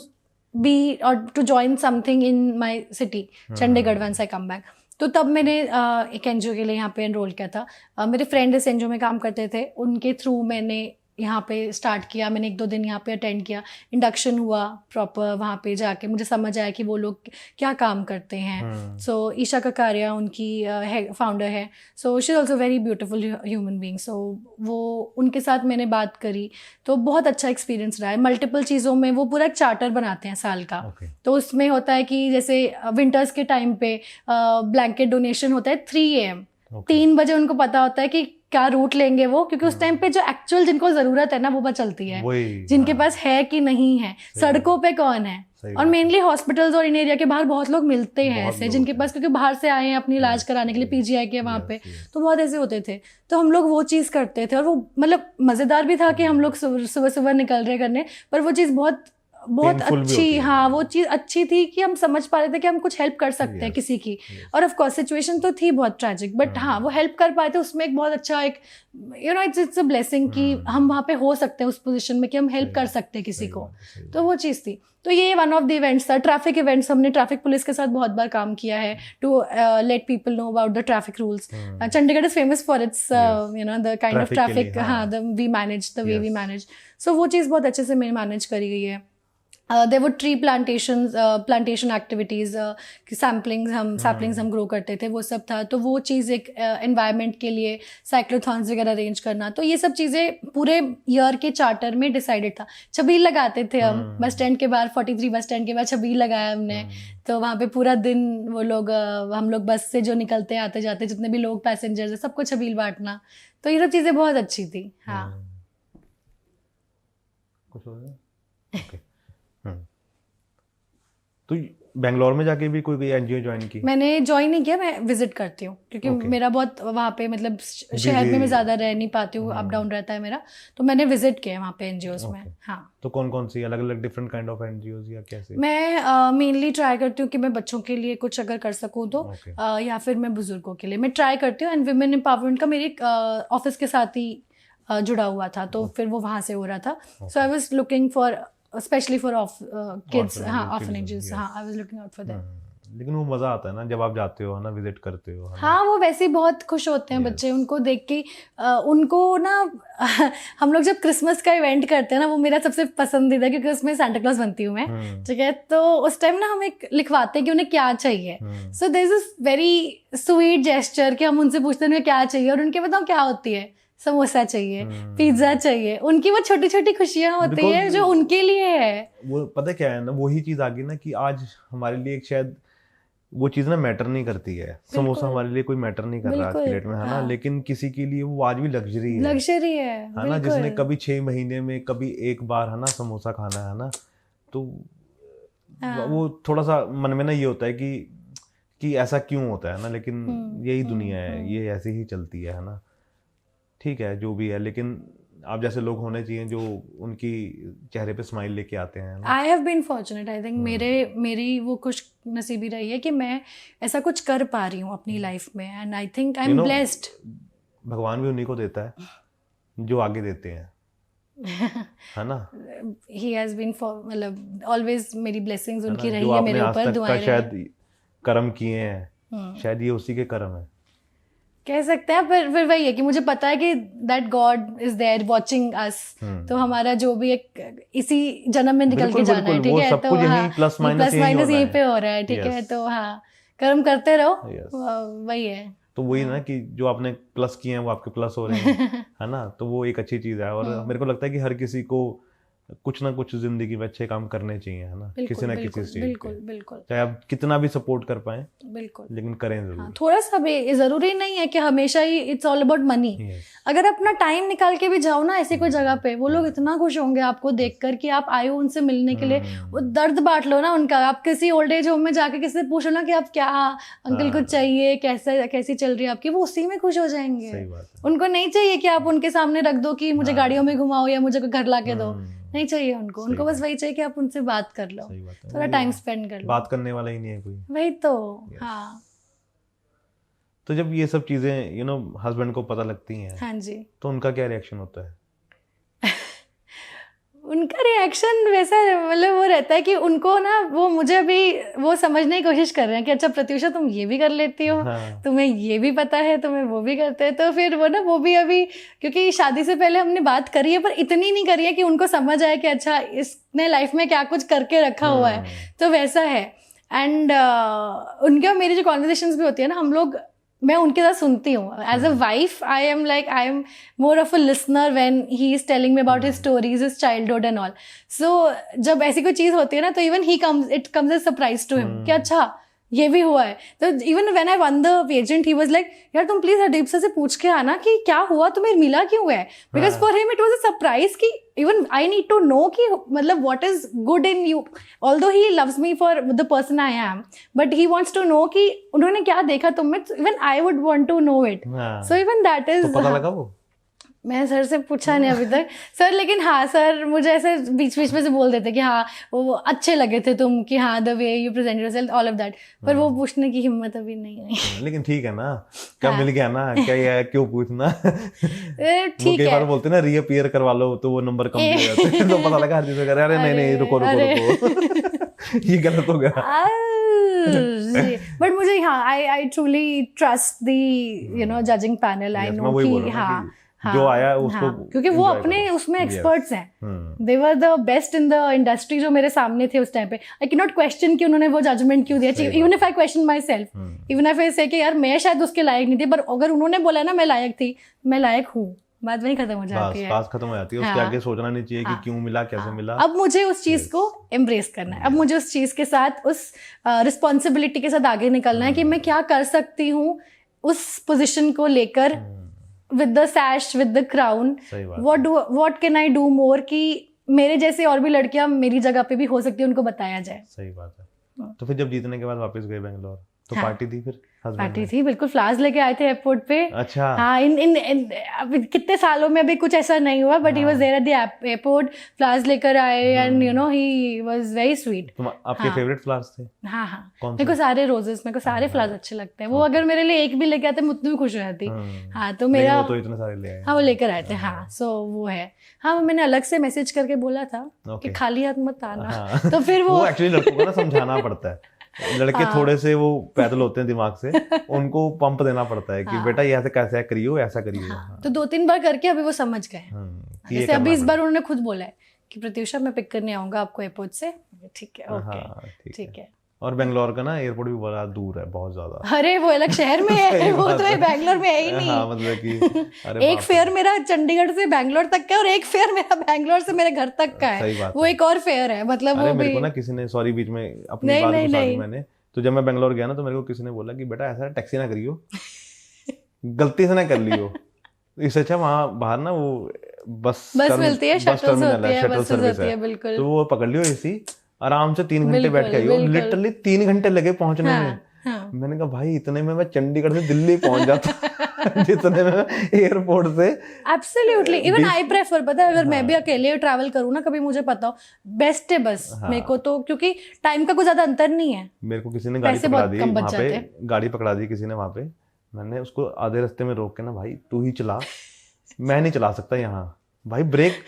be और to join something in my city Chandigarh once I come back. तो तब मैंने एक एनजीओ के लिए यहाँ पे एनरोल किया था. मेरे फ्रेंड इस एनजीओ में काम करते थे, उनके थ्रू मैंने यहाँ पे स्टार्ट किया, मैंने 1-2 दिन यहाँ पे अटेंड किया, इंडक्शन हुआ प्रॉपर, वहाँ पे जाके मुझे समझ आया कि वो लोग क्या काम करते हैं। सो ईशा ककारिया उनकी फाउंडर है, so she is also very beautiful human being. So वो उनके साथ मैंने बात करी तो बहुत अच्छा एक्सपीरियंस रहा है। मल्टीपल चीज़ों में वो पूरा एक चार्टर बनाते हैं साल का। तो उसमें होता है कि जैसे विंटर्स के टाइम पे ब्लैंकेट डोनेशन होता है 3 AM, 3 बजे उनको पता होता है कि क्या रूट लेंगे वो, क्योंकि उस टाइम पे जो एक्चुअल जिनको ज़रूरत है ना वो बस चलती है, जिनके पास है कि नहीं है, सड़कों पे कौन है। और मेनली हॉस्पिटल्स और इन एरिया के बाहर बहुत लोग मिलते हैं ऐसे जिनके पास, क्योंकि बाहर से आए हैं अपनी इलाज कराने के लिए, PGI के वहाँ पे, तो बहुत ऐसे होते थे। तो हम लोग वो चीज़ करते थे और वो मतलब मज़ेदार भी था कि हम लोग सुबह सुबह निकल रहे करने, पर वो चीज़ बहुत अच्छी, हाँ वो चीज़ अच्छी थी कि हम समझ पा रहे थे कि हम कुछ हेल्प कर सकते हैं किसी की। और ऑफ कोर्स सिचुएशन तो थी बहुत ट्रैजिक, बट हाँ वो हेल्प कर पाए थे, उसमें एक बहुत अच्छा एक इट्स अ ब्लेसिंग कि हम वहाँ पे हो सकते हैं उस पोजीशन में कि हम हेल्प कर सकते हैं किसी को। तो वो चीज़ थी। तो ये वन ऑफ द इवेंट्स था। ट्रैफिक इवेंट्स हमने ट्रैफिक पुलिस के साथ बहुत बार काम किया है to let people know about the traffic rules. Chandigarh is famous for its the kind of traffic, हाँ we manage the way we manage. So वो चीज़ बहुत अच्छे से मैनेज करी गई है। There were tree plantation activities, saplings हम ग्रो करते थे, वो सब था। तो वो चीज़ एक एनवायरनमेंट के लिए साइक्लोथॉन्स वगैरह अरेंज करना, तो ये सब चीज़ें पूरे ईयर के चार्टर में डिसाइडेड था। छबील लगाते थे हम बस स्टैंड के बाहर, 43 बस स्टैंड के बाहर छबील लगाया हमने। तो वहाँ पे पूरा दिन वो लोग हम लोग बस से जो निकलते आते जाते जितने भी लोग पैसेंजर्स हैं सबको छबील बांटना, तो ये सब चीज़ें बहुत अच्छी थी। हाँ कुछ हो गया? तो बेंगलोर में जाके भी कोई एनजीओ ज्वाइन की? मैंने ज्वाइन नहीं किया, मैं विजिट करती हूँ क्योंकि मेरा बहुत वहाँ पे मतलब शहर में मैं ज़्यादा रह नहीं पाती हूँ, अप डाउन रहता है मेरा, तो मैंने विजिट किया वहाँ पे एनजीओज में। हाँ तो कौन कौन सी अलग अलग डिफरेंट काइंड ऑफ एनजीओज या कैसे? मैं मेनली ट्राई करती हूँ कि मैं बच्चों के लिए कुछ अगर कर सकूँ तो या फिर मैं बुजुर्गों के लिए मैं ट्राई करती हूँ। एंड विमेन एम्पावरमेंट का मेरे ऑफिस के साथ ही जुड़ा हुआ था, तो फिर वो वहाँ से हो रहा था। So I was looking for especially for kids, हाँ orphanages, हाँ I was looking out for them। लेकिन वो मज़ा आता है ना जब आप जाते हो ना, विजिट करते हो। हाँ वो वैसे ही बहुत खुश होते हैं बच्चे उनको देख के। उनको ना हम लोग जब क्रिसमस का इवेंट करते हैं ना, वो मेरा सबसे पसंदीदा, क्योंकि उसमें सांता क्लॉज बनती हूँ मैं, ठीक है। तो उस टाइम ना हम एक लिखवाते हैं कि उन्हें क्या चाहिए। So there is this very sweet gesture कि हम उनसे पूछते हैं उन्हें क्या चाहिए, और उनके बताओ क्या होती है, समोसा चाहिए, पिज्जा चाहिए। उनकी वो छोटी छोटी खुशियां होती है जो उनके लिए है। वो पता क्या है ना, वही चीज आ गई ना कि आज हमारे लिए एक शायद वो चीज ना मैटर नहीं करती है। समोसा हमारे लिए कोई मैटर नहीं कर रहा आज की डेट में, है ना, लेकिन किसी के लिए वो आज भी लग्जरी है ना, जिसने कभी 6 महीने में कभी एक बार है ना समोसा खाना है ना, तो वो थोड़ा सा मन में ना ये होता है कि ऐसा क्यों होता है ना, लेकिन यही दुनिया है, ये ऐसे ही चलती है ना। ठीक है जो भी है, लेकिन आप जैसे लोग होने चाहिए जो उनकी चेहरे पे स्माइल लेके आते हैं। I have been fortunate, I think मेरी वो खुश नसीबी रही है कि मैं ऐसा कुछ कर पा रही हूँ अपनी लाइफ में, and I think I am blessed. भगवान भी उन्हीं को देता है जो आगे देते हैं है ना। ही हैज बीन मतलब ऑलवेज मेरी ब्लेसिंग्स उनकी रही है मेरे ऊपर, दुआएं शायद कर्म किए हैं, शायद ये उसी के कर्म है कह सकते हैं। फिर वही है कि मुझे पता है कि that God is there watching us, तो हमारा जो भी एक इसी जन्म में निकल के जाना है, ठीक है। तो हाँ प्लस माइनस यहीं पे हो रहा है, ठीक है। तो हाँ कर्म करते रहो, वही है। तो वही ना कि जो आपने प्लस किए हैं वो आपके प्लस हो रहे हैं है ना, तो वो एक अच्छी चीज है। और मेरे को लगता है कि हर किसी को कुछ ना कुछ जिंदगी में अच्छे काम करने चाहिए, है ना, किसी ना किसी स्टेज पे। बिल्कुल चाहे आप कितना भी सपोर्ट कर पाए, बिल्कुल, लेकिन करें जरूर। हाँ, थोड़ा सा भी जरूरी नहीं है कि हमेशा ही इट्स ऑल अबाउट मनी। अगर अपना टाइम निकाल के भी जाओ ना ऐसी कोई जगह पे, वो लोग इतना खुश होंगे आपको देखकर कि आप आए हो उनसे मिलने के लिए। वो दर्द बांट लो ना उनका। आप किसी ओल्ड एज होम में जाके किसी से पूछो ना कि आप क्या अंकल कुछ चाहिए, कैसी चल रही है आपकी, वो उसी में खुश हो जाएंगे। उनको नहीं चाहिए कि आप उनके सामने रख दो कि मुझे गाड़ियों में घुमाओ या मुझे कोई घर ला के दो, नहीं चाहिए उनको बस वही चाहिए कि आप उनसे बात कर लो, थोड़ा टाइम स्पेंड कर लो। बात करने वाला ही नहीं है कोई, वही तो। हाँ तो जब ये सब चीजें हस्बैंड को पता लगती हैं, हाँ जी, तो उनका क्या रिएक्शन होता है? उनका रिएक्शन वैसा मतलब वो रहता है कि उनको ना वो मुझे अभी वो समझने की कोशिश कर रहे हैं कि अच्छा प्रत्युषा तुम ये भी कर लेती हो, तुम्हें ये भी पता है, तुम्हें वो भी करते हैं। तो फिर वो ना वो भी अभी, क्योंकि शादी से पहले हमने बात करी है पर इतनी नहीं करी है कि उनको समझ आए कि अच्छा इसने लाइफ में क्या कुछ करके रखा हुआ है, तो वैसा है। एंड उनके और मेरी जो कॉन्वर्सेशंस भी होती है ना, हम लोग, मैं उनके साथ सुनती हूँ as a wife. I am more of a listener when he is telling me about his stories, his childhood and all. So जब ऐसी कोई चीज़ होती है ना, तो even it comes as surprise to him कि अच्छा ये भी हुआ है। तो even when I won the pageant he was like यार तुम प्लीज हरदीप सर से पूछ के आना कि क्या हुआ, तुम्हें मिला क्यों है, because for him it was a surprise कि even I need to know कि मतलब what is good in you, although he loves me for the person I am, but he wants to know कि उन्होंने क्या देखा तुम में, even I would want to know it. So even that is, तो पता लगा वो? मैं सर से पूछा नहीं अभी तक सर, लेकिन हाँ सर मुझे ऐसे बीच बीच में से बोल देते कि हाँ वो अच्छे लगे थे तुम, कि हाँ the way you present yourself, all of that, पर वो पूछने की हिम्मत अभी नहीं हुई। लेकिन ठीक है ना, क्या मिल गया ना, क्या ये क्यों पूछना। ठीक है, बार बोलते ना रीअपीयर करवा लो तो वो नंबर कम हो जाते हैं, तो पता लगा हर चीज कर, अरे नहीं रुको ये गलत हो गया। बट मुझे हाँ I truly trust the judging panel. I know कि हाँ जो आया उसको, क्योंकि वो अपने उसमें एक्सपर्ट्स हैं, they were the best in the industry जो मेरे सामने थे उस टाइम पे। आई कैन नॉट क्वेश्चन कि उन्होंने वो जजमेंट क्यों दिया, even if I question my self, even if आई से कि यार मैं शायद उसके लायक नहीं थी, पर अगर उन्होंने बोला ना मैं लायक थी, मैं लायक हूँ, बात वहीं खत्म हो जाती है, बात खत्म हो जाती है। उसके आगे सोचना नहीं चाहिए कि क्यों मिला, कैसे मिला। अब मुझे उस चीज को एम्ब्रेस करना है, अब मुझे उस चीज के साथ, उस रिस्पॉन्सिबिलिटी के साथ आगे निकलना है कि मैं क्या कर सकती हूँ उस पोजिशन को लेकर, with the sash, with the crown, what can I do more कि मेरे जैसे और भी लड़कियां मेरी जगह पे भी हो सकती है, उनको बताया जाए। सही बात है। तो फिर जब जीतने के बाद वापस गए बेंगलोर, तो पार्टी थी, फिर पार्टी थी, बिल्कुल फ्लावर्स लेके आए थे एयरपोर्ट पे। अच्छा। हाँ, इन कितने सालों में अभी कुछ ऐसा नहीं हुआ, but he was there at the airport, flowers लेकर आए, and you know he was very sweet. आपके फेवरेट फ्लावर्स थे? हाँ, मेरे को सारे रोजेस, मेरे को सारे फ्लावर्स अच्छे लगते हैं। वो अगर मेरे लिए एक भी लेके आते मैं उतनी भी खुश हो जाती। हाँ, तो मेरा वो तो इतने सारे ले आए। हाँ, वो लेकर आए थे। हाँ, सो वो है। हाँ, मैंने अलग से मैसेज करके बोला था कि खाली हाथ मत आना। तो फिर वो एक्चुअली लड़कों को ना समझाना पड़ता है, लड़के थोड़े से वो पैदल होते हैं दिमाग से, उनको पंप देना पड़ता है कि बेटा ये ऐसे कैसे करियो, ऐसा करियो। तो 2-3 बार करके अभी वो समझ गए। जैसे अभी इस बार उन्होंने खुद बोला है कि प्रत्युषा मैं पिक करने आऊंगा आपको एयरपोर्ट से। ठीक है, ओके, ठीक है। और बेंगलोर का ना एयरपोर्ट भी बड़ा दूर है, बहुत ज्यादा। अरे वो अलग शहर में है, वो तो बेंगलोर में है ही नहीं। हाँ, मतलब कि अरे एक फेयर मेरा चंडीगढ़ से बेंगलोर तक का, और एक फेयर मेरा बेंगलोर से मेरे घर तक का है, वो एक और फेयर है। मतलब वो मेरे को ना किसी ने, सॉरी बीच में अपनी बात बता दी मैंने, तो जब मैं बेंगलोर गया ना तो मेरे को किसी ने बोला कि बेटा ऐसा टैक्सी ना करियो, गलती से ना कर लियो, इससे अच्छा वहाँ बाहर ना वो बस मिलती है, शटल सर्विस है, बिल्कुल, तो वो पकड़ लियो एसी, आराम से 3 घंटे बैठ के आइयो। लिटरली 3 घंटे लगे पहुंचने में। मैंने कहा भाई इतने में मैं चंडीगढ़ से दिल्ली पहुंच जाता जितने में एयरपोर्ट से। एब्सोल्युटली, इवन आई प्रेफर, पता है अगर मैं भी अकेले ट्रैवल करूँ ना, कभी मुझे पता हो, बेस्ट है बस मेरे को तो, क्योंकि टाइम का कुछ ज्यादा अंतर नहीं है। मेरे को किसी ने गाड़ी पकड़ा दी वहाँ पे, गाड़ी पकड़ा दी किसी ने वहाँ पे, मैंने उसको आधे रास्ते में रोक के ना, भाई तू ही चला, मैं नहीं चला सकता यहाँ, भाई ब्रेक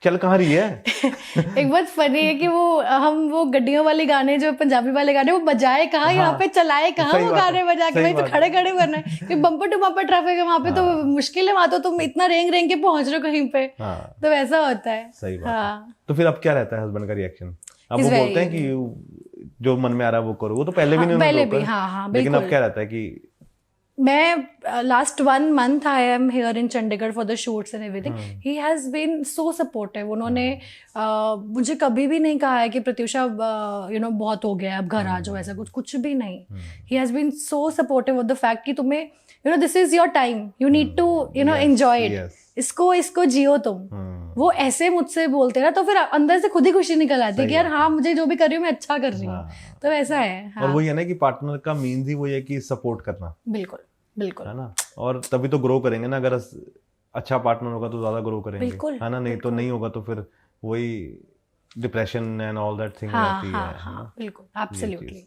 चल कहाँ रही है। एक बात फनी है कि वो गड्डियों वाले गाने, जो पंजाबी वाले गाने, वो बजाए कहाँ, यहाँ पे चलाए कहाँ वो गाने बजा के, भाई तो खड़े खड़े करना है, बम्पर टू बम्पर ट्रैफिक है वहाँ पे, तो मुश्किल है वहाँ तो तुम इतना रेंग रेंग के पहुंच रहे हो कहीं पे, तो वैसा होता है। सही बात। तो फिर अब क्या रहता है हस्बैंड का रिएक्शन? अब वो बोलते हैं कि जो मन में आ रहा है वो करो, वो तो पहले भी नहीं, पहले भी, हाँ, लेकिन अब क्या रहता है कि मैं last 1 month I am here in Chandigarh for the shoots and everything, he has been so supportive. उन्होंने मुझे कभी भी नहीं कहा है कि प्रत्युषा बहुत हो गया अब घर आ जाओ, ऐसा कुछ भी नहीं। He has been so supportive of the fact कि तुम्हें this is your time, you need to enjoy it, इसको जियो तुम। वो ऐसे मुझसे बोलते ना, तो फिर अंदर से खुद ही खुशी निकल आती है कि यार हाँ, मुझे जो भी कर रही हूँ मैं अच्छा कर रही हूँ, तो ऐसा है। और वही है ना कि पार्टनर का मीन्स ही वही है कि सपोर्ट करना। बिल्कुल बिल्कुल, है ना, और तभी तो ग्रो करेंगे ना, अगर अच्छा पार्टनर होगा तो ज्यादा ग्रो करेंगे, है ना, नहीं तो नहीं होगा तो फिर वही depression and all that thing रहती है। बिल्कुल, एब्सोल्युटली।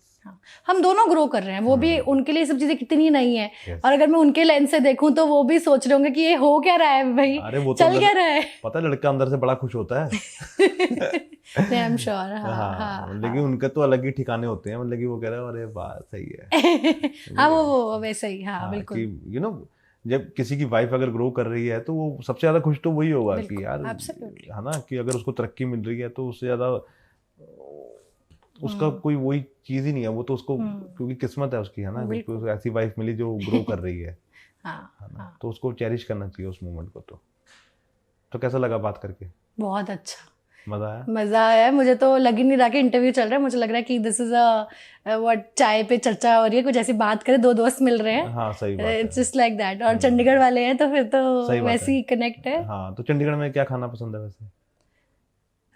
हम दोनों ग्रो कर रहे हैं, वो भी उनके लिए सब चीजें कितनी नहीं है, Yes. और अगर मैं उनके लेंस से देखूं तो वो भी सोच रहे होंगे कि ये हो क्या रहा है भाई, अरे वो तो चल क्या रहा है। पता है लड़का अंदर से बड़ा खुश होता है। I am sure. हाँ, लेकिन उनके तो अलग ही ठिकाने होते हैं, मतलब कि वो कह रहे हैं अरे वाह सही है। हाँ वो वैसे ही, हाँ हाँ, बिल्कुल। कि यू नो जब किसी की वाइफ अगर ग्रो कर रही है तो वो सबसे ज्यादा खुश तो वही होगा कि यार absolutely. है ना, कि अगर उसको तरक्की मिल रही है तो उससे ज्यादा उसका कोई वही चीज ही नहीं है, वो तो उसको क्योंकि किस्मत है उसकी, है ना, क्योंकि उसको ऐसी वाइफ मिली जो ग्रो कर रही है। हाँ, है ना, तो उसको चेरिश करना चाहिए उस मोमेंट को। तो कैसा लगा बात करके? बहुत अच्छा, मजा आया? मजा आया। मुझे तो लग ही नहीं रहा कि इंटरव्यू चल रहा है, मुझे लग रहा है कि दिस इज अ व्हाट, चाय पे चर्चा हो रही है, कुछ ऐसी बात करें, दो दोस्त मिल रहे हैं। हाँ सही बात है। It's just like that. और चंडीगढ़ वाले हैं तो फिर तो सही बात वैसे ही कनेक्ट है। हाँ, तो चंडीगढ़ में क्या खाना पसंद है वैसे?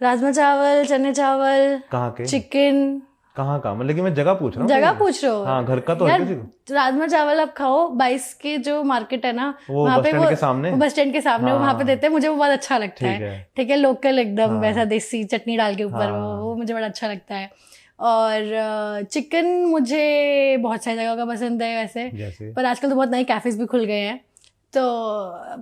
राजमा चावल, चने चावल, कहाँ के? चिकन। कहाँ का, मतलब कि मैं जगह पूछ रहा हूँ। जगह पूछ रहे हो? हाँ, घर का तो यार हर किसी को। राजमा चावल आप खाओ, 22 के जो मार्केट है ना, वो वहाँ बस पे स्टैंड के सामने? बस स्टैंड के सामने हाँ, वहाँ पे देते हैं, मुझे वो बहुत अच्छा लगता ठीक है। है। ठीक है, लोकल एकदम हाँ। वैसा देसी चटनी डाल के ऊपर, हाँ। वो मुझे बड़ा अच्छा लगता है। और चिकन मुझे बहुत सारी जगह का पसंद है वैसे, जैसे पर आजकल तो बहुत नए कैफेज भी खुल गए हैं, तो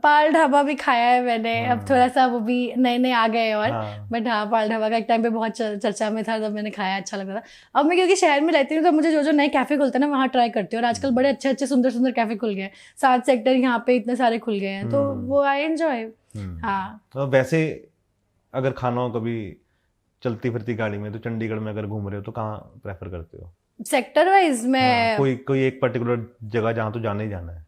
पाल ढाबा भी खाया है मैंने। अब थोड़ा सा वो भी नए नए आ गए और हाँ। बट हाँ, पाल ढाबा का एक टाइम पे बहुत चर्चा में था, तब मैंने खाया, अच्छा लगता था। अब मैं क्योंकि शहर में रहती हूँ तो मुझे जो जो नए कैफे खुलते हैं ना वहाँ ट्राई करती हूँ, और आजकल बड़े अच्छे अच्छे सुंदर सुंदर कैफे खुल गए हैं, 7 सेक्टर यहाँ पे इतने सारे खुल गए हैं, तो वो आई एंजॉय। हाँ, तो वैसे अगर खाना हो कभी चलती फिरती गाड़ी में, तो चंडीगढ़ में अगर घूम रहे हो तो कहाँ प्रेफर करते हो? सेक्टर वाइज मैं हाँ, कोई एक पर्टिकुलर जगह जहाँ तो जाना ही जाना है?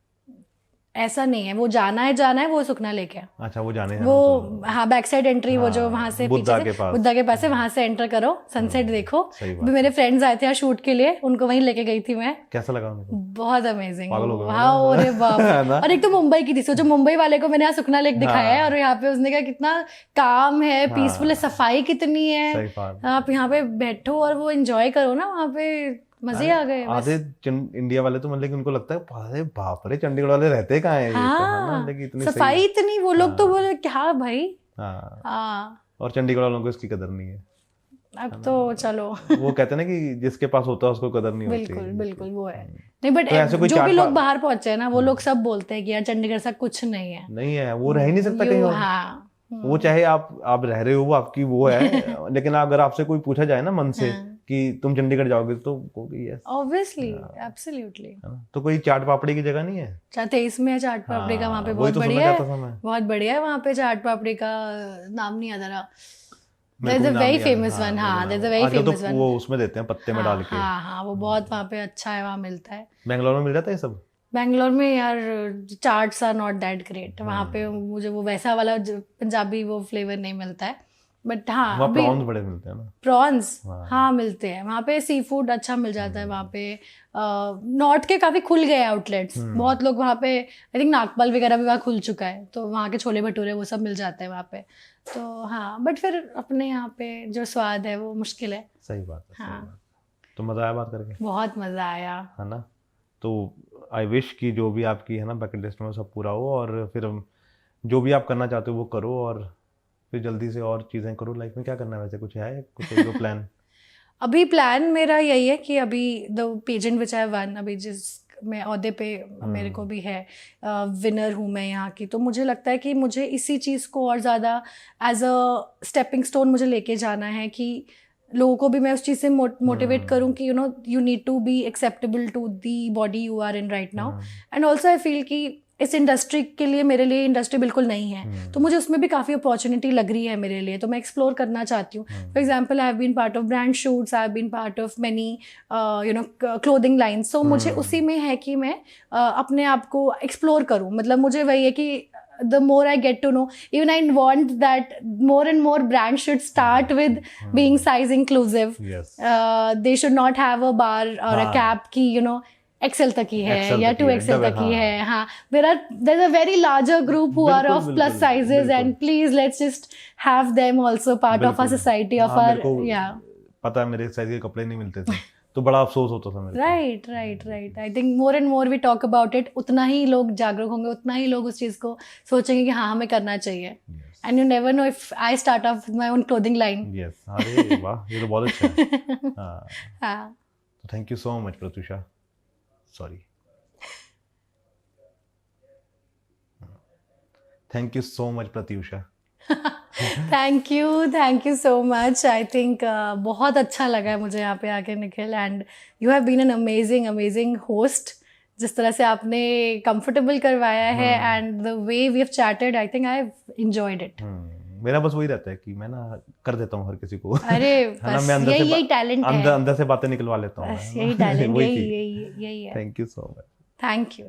ऐसा नहीं है, वो जाना है वो सुखना लेके है। अच्छा, वो जाने हैं वो तो। हाँ, बैक साइड एंट्री, वो जो हाँ, वहां से बुद्धा पीछे के से पास। बुद्धा के पास है, वहां से एंटर करो, सनसेट देखो। सही बात अभी मेरे फ्रेंड्स आए थे यार शूट के लिए, उनको वहीं लेके गई थी मैं। कैसा लगा उनको? बहुत अमेजिंग। पागल हो गए हाँ, अरे बाप रे। है ना? और एक तो मुंबई की थी, सोचो मुंबई वाले को मैंने यहाँ सुखना लेक दिखाया है, और यहाँ पे उसने कहा कितना काम है, पीसफुल है, सफाई कितनी है, सही बात। आप यहाँ पे बैठो और वो एंजॉय करो ना, वहाँ पे मजे आ गए। आधे इंडिया वाले तो मतलब कि उनको लगता है अरे बाप रे चंडीगढ़ वाले रहते कहाँ हैं ये, तो है ना, हाँ, मतलब कि इतनी सफाई सही। इतनी, वो लोग तो बोले क्या भाई। हाँ, हाँ, और चंडीगढ़ वालों को इसकी कदर नहीं है। अब तो चलो वो कहते हैं ना कि जिसके पास होता है उसको कदर नहीं होती। बिल्कुल बिल्कुल वो है। नहीं बट तो ऐसे कोई जो भी चाट लोग बाहर पहुंचे हैं ना, वो लोग सब बोलते हैं कि यार चंडीगढ़ सा कुछ नहीं है। नहीं है, वो रह ही नहीं सकता कहीं और। हाँ, वो चाहे आप रह रहे हो, वो आपकी वो है, लेकिन अगर आपसे कोई पूछा जाए ना मन से कि तुम चंडीगढ़ जाओगे, तो कहोगे यस ऑब्वियसली, एब्सोल्युटली। तो कोई चाट पापड़ी की जगह नहीं है? 23 में है चाट पापड़ी का, वहाँ पे वही बहुत तो सुनना बढ़िया है, चाहता था मैं। बहुत बढ़िया है वहाँ पे चाट पापड़ी का, नाम नहीं याद आ रहा। मेरे There's को a नाम very नहीं याद। famous one, हाँ, मेरे को there's a नाम- very आजकल famous तो one। वो उसमें देते हैं पत्ते में डाल के। हाँ हाँ, वो बहुत वहाँ पे अच्छा है, वहाँ मिलता है। बेंगलोर में मिल जाता है ये सब? बैंगलोर में यार chaats are not that great, वहाँ पे मुझे वो वैसा वाला पंजाबी वो फ्लेवर नहीं मिलता है, बट हाँ वहाँ प्रॉन्स बड़े मिलते हैं ना? प्रॉन्स हाँ मिलते हैं वहाँ पे, सी फूड अच्छा मिल जाता है वहाँ पे। नॉर्थ के काफ़ी खुल गए आउटलेट्स, बहुत लोग वहाँ पे, आई थिंक नागपाल वगैरह भी वहाँ खुल चुका है, तो वहाँ के छोले भटूरे वो सब मिल जाते हैं वहाँ पे। तो हाँ, बट फिर अपने यहाँ पे जो स्वाद है वो मुश्किल है। सही बात है। हाँ, तो मज़ा आया बात करके? बहुत मज़ा आया, है ना? तो आई विश कि जो भी आपकी है ना बकेट लिस्ट में सब पूरा हो, और फिर जो भी आप करना चाहते हो वो करो, और फिर जल्दी से और चीज़ें करो। लाइफ में क्या करना है वैसे, कुछ है कुछ जो प्लान? अभी प्लान मेरा यही है कि अभी the pageant which I won, अभी जिस मैं ओहदे पे मेरे को भी है, विनर हूँ मैं यहाँ की, तो मुझे लगता है कि मुझे इसी चीज़ को और ज़्यादा एज अ स्टेपिंग स्टोन मुझे लेके जाना है, कि लोगों को भी मैं उस चीज़ से मोटिवेट करूँ कि you need to be acceptable to the body you are in right now. And also I feel कि इस इंडस्ट्री के लिए, मेरे लिए इंडस्ट्री बिल्कुल नहीं है, तो मुझे उसमें भी काफ़ी अपॉर्चुनिटी लग रही है मेरे लिए, तो मैं एक्सप्लोर करना चाहती हूँ। For example, I have been part of brand shoots, I have been part of many clothing lines, so मुझे उसी में है कि मैं अपने आप को एक्सप्लोर करूँ। मतलब मुझे वही है कि the more I get to know, even I want that more and more brands should start with being size inclusive. Yes. They should not have a bar or a cap की XL तक ही है या 2XL तक ही है। हाँ, there's a very larger group who are of plus sizes, and please let's just have them also part of our society, of our yeah. पता है मेरे साइज के कपड़े नहीं मिलते थे, तो बड़ा अफसोस होता था मेरे को। Right. I think more and more we talk about it, उतना ही लोग जागरूक होंगे, उतना ही लोग उस चीज़ को सोचेंगे कि हाँ हमें करना चाहिए। And you never know if I start off my own clothing line. Yes, अरे वाह, ये तो बहुत अच्छा है। हाँ, तो thank you so much Pratyusha, sorry, thank you so much Pratyusha. Thank you so much. I think बहुत अच्छा लगा है मुझे यहाँ पे आके Nikhil, and you have been an amazing host. जिस तरह से आपने कंफर्टेबल करवाया है and the way we have chatted, I think I have enjoyed it. मेरा बस वही रहता है कि मैं ना कर देता हूँ हर किसी को। अरे बस यही टैलेंट है, अंदर से बातें निकलवा लेता हूँ, यही टैलेंट, यही है। Thank you so much. Thank you.